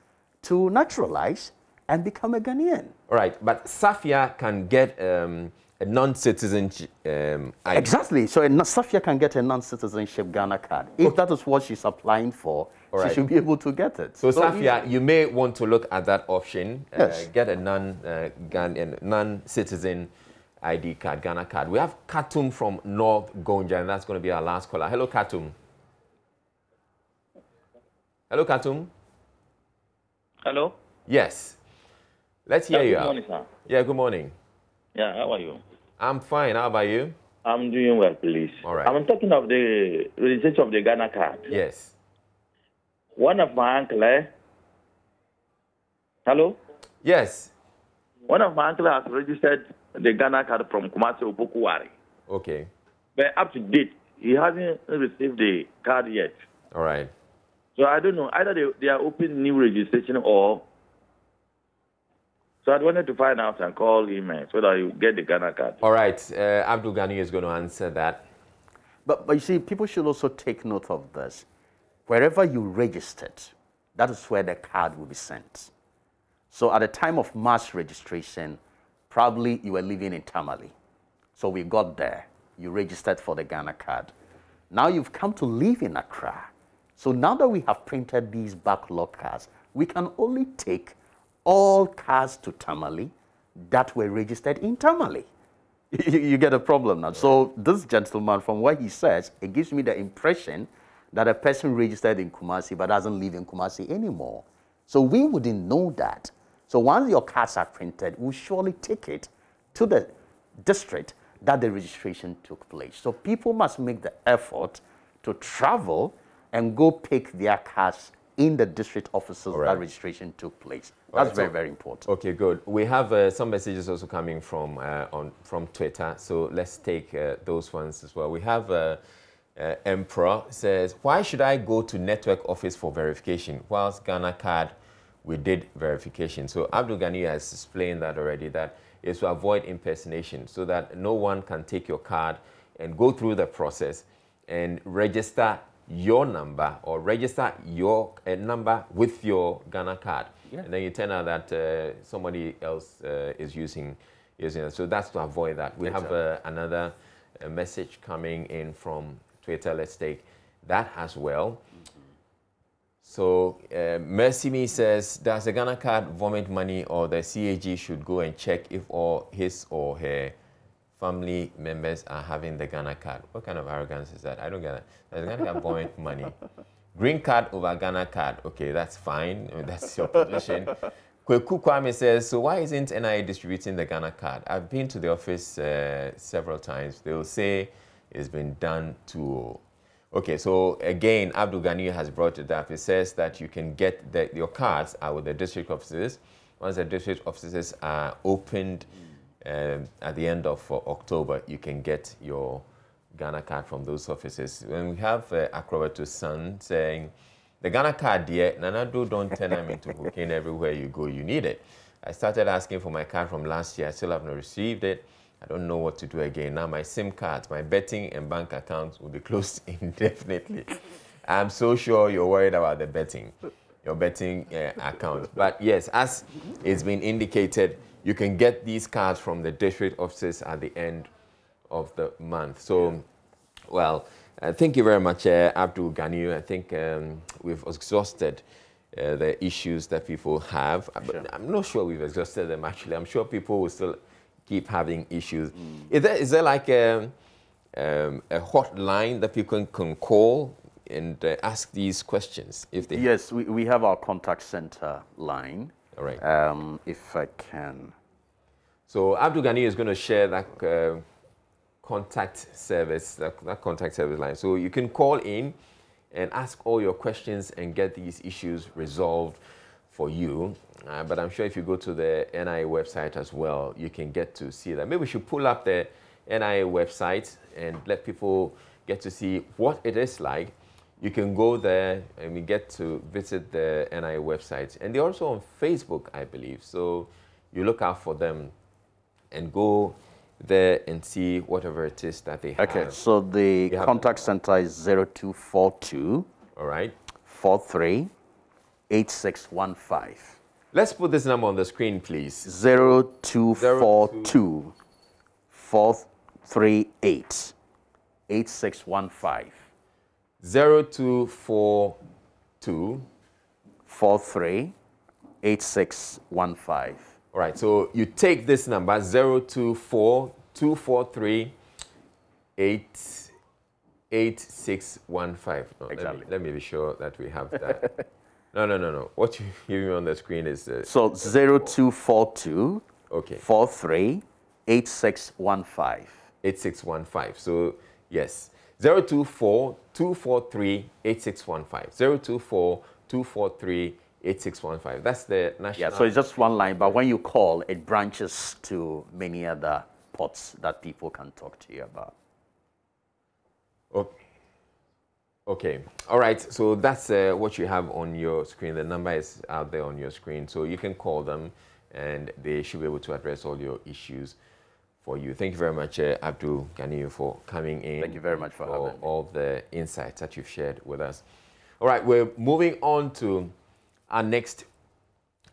to naturalize and become a Ghanaian. All right, but Safia can get a non-citizenship ID. Exactly. So Safia can get a non-citizenship Ghana card. If that is what she's applying for, she should be able to get it. So Safia, you may want to look at that option. Yes. Get a non-citizen ID card, Ghana card. We have Katum from North Gonja, and that's going to be our last caller. Hello, Katum. Hello, Katum. Hello? Yes. Let's hear you. Good morning, sir. Yeah, good morning. Yeah, how are you? I'm fine. How about you? I'm doing well, please. All right. I'm talking of the registration of the Ghana card. Yes. One of my uncle, Hello? Yes. One of my uncle has registered the Ghana card from Kumasi Opokuwari. Okay. But up to date, he hasn't received the card yet. All right. So I don't know, either they are opening new registration or... So I wanted to find out and call him so that you get the Ghana card. All right. Abdul Ghani is going to answer that. But you see, people should also take note of this. Wherever you registered, that is where the card will be sent. So at the time of mass registration, probably you were living in Tamale. So we got there. You registered for the Ghana card. Now you've come to live in Accra. So now that we have printed these backlog cards, we can only take all cars to Tamale that were registered in Tamale. You get a problem now. So this gentleman, from what he says, it gives me the impression that a person registered in Kumasi but doesn't live in Kumasi anymore. So we wouldn't know that. So once your cards are printed, we'll surely take it to the district that the registration took place. So people must make the effort to travel and go pick their cards in the district offices that registration took place. That's very, very important. Okay, good. We have some messages also coming from Twitter, so let's take those ones as well. We have Emperor says, why should I go to network office for verification? Whilst Ghana card, we did verification. So Abdul Ghani has explained that already, that is to avoid impersonation so that no one can take your card and go through the process and register your number or register your number with your Ghana card. Yeah. And then you turn out that somebody else is using it. So that's to avoid that. We have another message coming in from Twitter. Let's take that as well. So Mercy Me says, does the Ghana card vomit money, or the CAG should go and check if all his or her family members are having the Ghana card? What kind of arrogance is that? I don't get it. Does the Ghana card vomit money? Green card over Ghana card. Okay, that's fine. That's your position. Kweku Kwame says, so why isn't NIA distributing the Ghana card? I've been to the office several times. They'll say it's been done to... Okay, so again, Abdul Ghani has brought it up. It says that you can get your cards out with the district offices. Once the district offices are opened at the end of October, you can get your Ghana card from those offices. When we have Akrobatus son saying, the Ghana card, dear, Nanado, don't turn them into cocaine everywhere you go. You need it. I started asking for my card from last year. I still haven't received it. I don't know what to do again. Now my SIM cards, my betting and bank accounts will be closed indefinitely. I'm so sure you're worried about the betting, your betting account. But yes, as it's been indicated, you can get these cards from the district offices at the end of the month. So, well, thank you very much, Abdul Ghani. I think we've exhausted the issues that people have. Sure. But I'm not sure we've exhausted them, actually. I'm sure people will still keep having issues. Is there like a hotline that people can call and ask these questions? If they Yes, we have our contact center line. All right. If I can. So Abdul Ghani is going to share that contact service, that contact service line. So you can call in and ask all your questions and get these issues resolved for you. But I'm sure if you go to the NIA website as well, you can get to see that. Maybe we should pull up the NIA website and let people get to see what it is like. You can go there and we get to visit the NIA website. And they're also on Facebook, I believe. So you look out for them and go there and see whatever it is that they have. Okay, so the contact center is 0242. All right. 43 8615. Let's put this number on the screen, please. 0242 438 8615. 0242 43 8615. All right, so you take this number, 024 243 8615. No, exactly. Let me be sure that we have that. No. What you give me on the screen is... so 0242 43 8615. 8615. So, yes. 024 243 8615. 024 243 8615. That's the national... Yeah, so it's just one line, but when you call, it branches to many other pots that people can talk to you about. Okay. All right. So that's what you have on your screen. The number is out there on your screen. So you can call them and they should be able to address all your issues for you. Thank you very much, Abdul Ghani, for coming in. Thank you very much for having me. All the insights that you've shared with us. All right. We're moving on to our next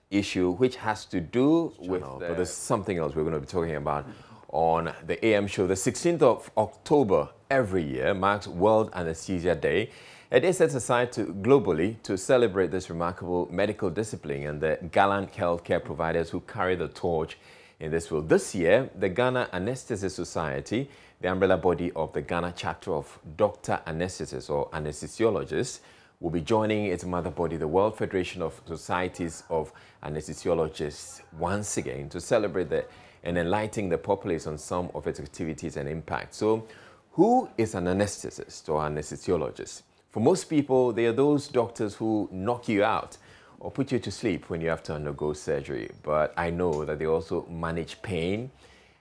issue, which has to do with... but there's something else we're going to be talking about on the AM show. The 16th of October every year marks World Anesthesia Day. A day set aside globally to celebrate this remarkable medical discipline and the gallant healthcare providers who carry the torch in this field. This year, the Ghana Anesthesiologists Society, the umbrella body of the Ghana chapter of Doctor Anesthesists or Anesthesiologists, will be joining its mother body, the World Federation of Societies of Anesthesiologists, once again to celebrate and enlighten the populace on some of its activities and impact. So, who is an anesthetist or anesthesiologist? For most people, they are those doctors who knock you out or put you to sleep when you have to undergo surgery. But I know that they also manage pain.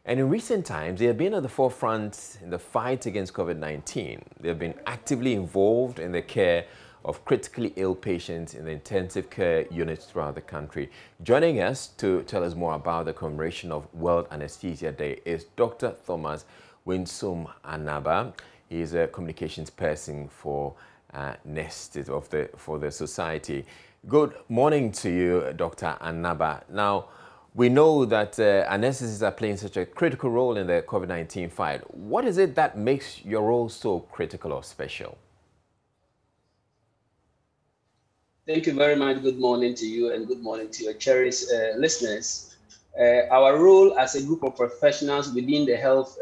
And in recent times, they have been at the forefront in the fight against COVID-19. They have been actively involved in the care of critically ill patients in the intensive care units throughout the country. Joining us to tell us more about the commemoration of World Anesthesia Day is Dr. Thomas Winsum Anaba. He is a communications person for for the society. Good morning to you, Dr. Anaba. Now, we know that anesthetists are playing such a critical role in the COVID-19 fight. What is it that makes your role so critical or special? Thank you very much. Good morning to you and good morning to your cherished listeners. Our role as a group of professionals within the health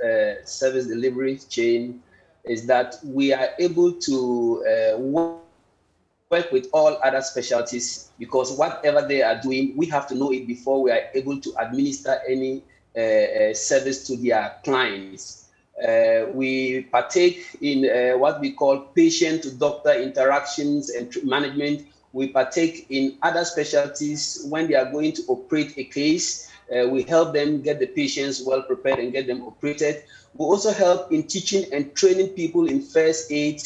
service delivery chain is that we are able to work work with all other specialties because whatever they are doing, we have to know it before we are able to administer any service to their clients. We partake in what we call patient-to-doctor interactions and management. We partake in other specialties when they are going to operate a case. We help them get the patients well prepared and get them operated. We also help in teaching and training people in first aid.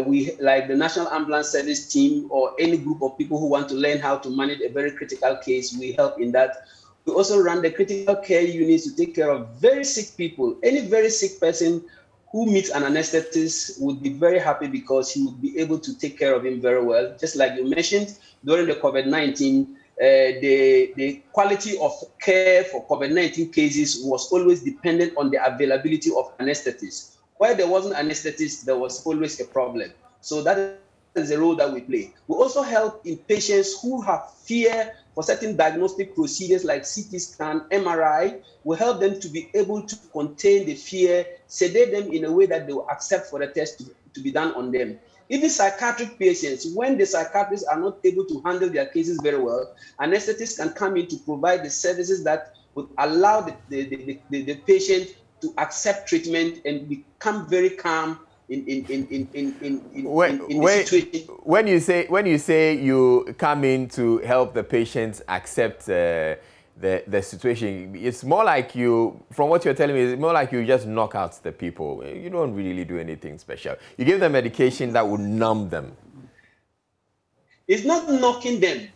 We, like the National Ambulance Service team or any group of people who want to learn how to manage a very critical case, we help in that. We also run the critical care units to take care of very sick people. Any very sick person who meets an anesthetist would be very happy because he would be able to take care of him very well. Just like you mentioned, during the COVID-19, the quality of care for COVID-19 cases was always dependent on the availability of anesthetists. Where there wasn't anesthetist, there was always a problem. So that is the role that we play. We also help in patients who have fear for certain diagnostic procedures like CT scan, MRI. We help them to be able to contain the fear, sedate them in a way that they will accept for the test to be done on them. Even psychiatric patients, when the psychiatrists are not able to handle their cases very well, anesthetists can come in to provide the services that would allow the patient to accept treatment and become very calm in the situation. When you say you come in to help the patients accept the situation, it's more like you, from what you're telling me, it's more like you just knock out the people. You don't really do anything special. You give them medication that would numb them. It's not knocking them.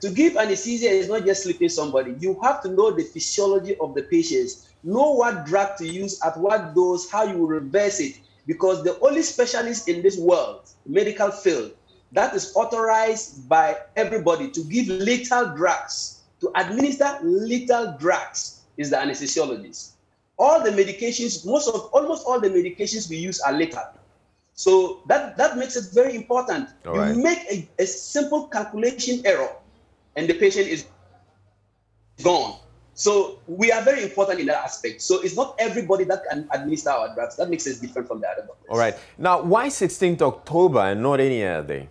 To give anesthesia is not just sleeping somebody. You have to know the physiology of the patients, know what drug to use, at what dose, how you will reverse it. Because the only specialist in this world, medical field, that is authorized by everybody to give lethal drugs, to administer lethal drugs, is the anesthesiologist. All the medications, almost all the medications we use are lethal. So that makes it very important. You make a simple calculation error and the patient is gone. So we are very important in that aspect. So it's not everybody that can administer our drugs. That makes us different from the other doctors. All right. Now, why 16th October and not any other day?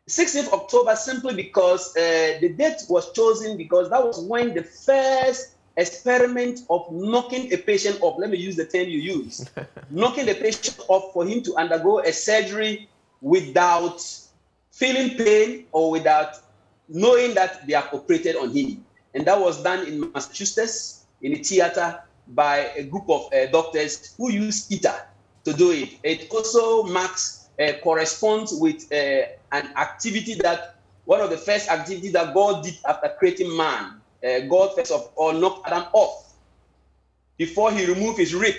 16th October simply because the date was chosen because that was when the first experiment of knocking a patient off, let me use the term you used, knocking the patient off for him to undergo a surgery without feeling pain or without knowing that they have operated on him. And that was done in Massachusetts in a theater by a group of doctors who use ITER to do it. It also corresponds with an activity that, one of the first activities that God did after creating man. God first of all knocked Adam off before he removed his rib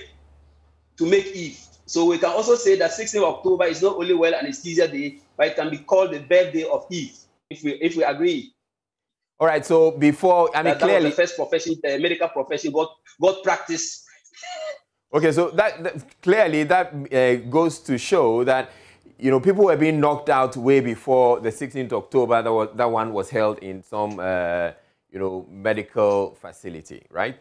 to make Eve. So we can also say that 16th October is not only World Anesthesia Day, but it can be called the birthday of Eve, if we agree. All right, so before, I mean, that clearly... was the first profession, medical profession, God practiced. Okay, so that clearly that goes to show that, you know, people were being knocked out way before the 16th October. That one was held in some, you know, medical facility, right?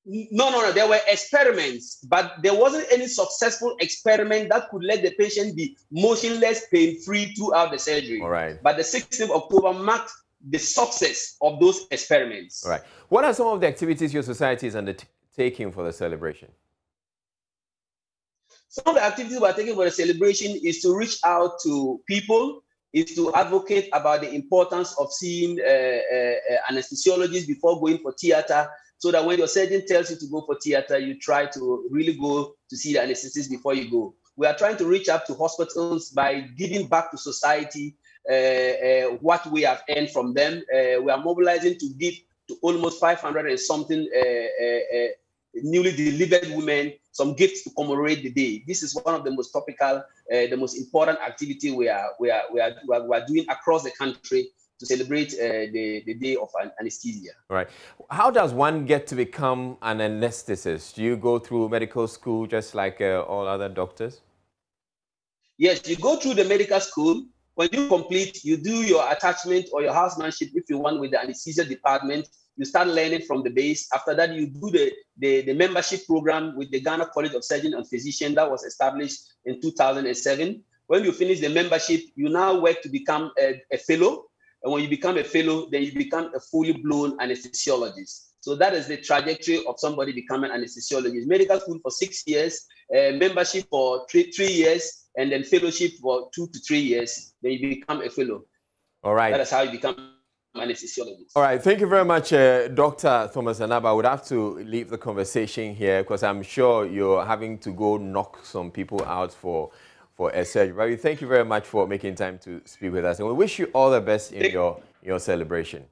No. There were experiments, but there wasn't any successful experiment that could let the patient be motionless, pain-free throughout the surgery. All right. But the 16th of October marked the success of those experiments. All right. What are some of the activities your society is undertaking for the celebration? Some of the activities we're taking for the celebration is to reach out to people, is to advocate about the importance of seeing anesthesiologists before going for theater, so that when your surgeon tells you to go for theater, you try to really go to see the anesthetist before you go. We are trying to reach out to hospitals by giving back to society what we have earned from them. We are mobilizing to give to almost 500 and something newly delivered women some gifts to commemorate the day. This is one of the most topical, the most important activity we are doing across the country to celebrate the day of anesthesia. All right. How does one get to become an anesthetist? Do you go through medical school just like all other doctors? Yes, you go through the medical school. When you complete, you do your attachment or your housemanship, if you want, with the anesthesia department. You start learning from the base. After that, you do the membership program with the Ghana College of Surgeons and Physicians that was established in 2007. When you finish the membership, you now work to become a fellow. And when you become a fellow, then you become a fully blown anesthesiologist. So that is the trajectory of somebody becoming an anesthesiologist. Medical school for 6 years, membership for three years, and then fellowship for 2 to 3 years. Then you become a fellow. All right. That is how you become an anesthesiologist. All right. Thank you very much, Dr. Thomas Anaba. I would have to leave the conversation here because I'm sure you're having to go knock some people out for a surgery. But thank you very much for making time to speak with us. And we wish you all the best in your celebration.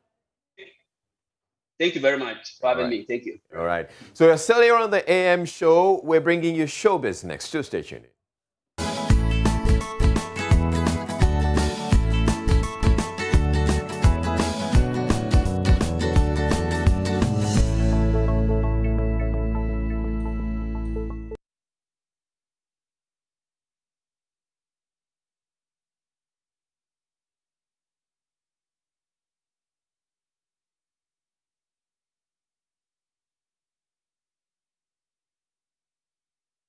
Thank you very much for having me. Thank you. All right. So you're still here on the AM show. We're bringing you showbiz next. So stay tuned.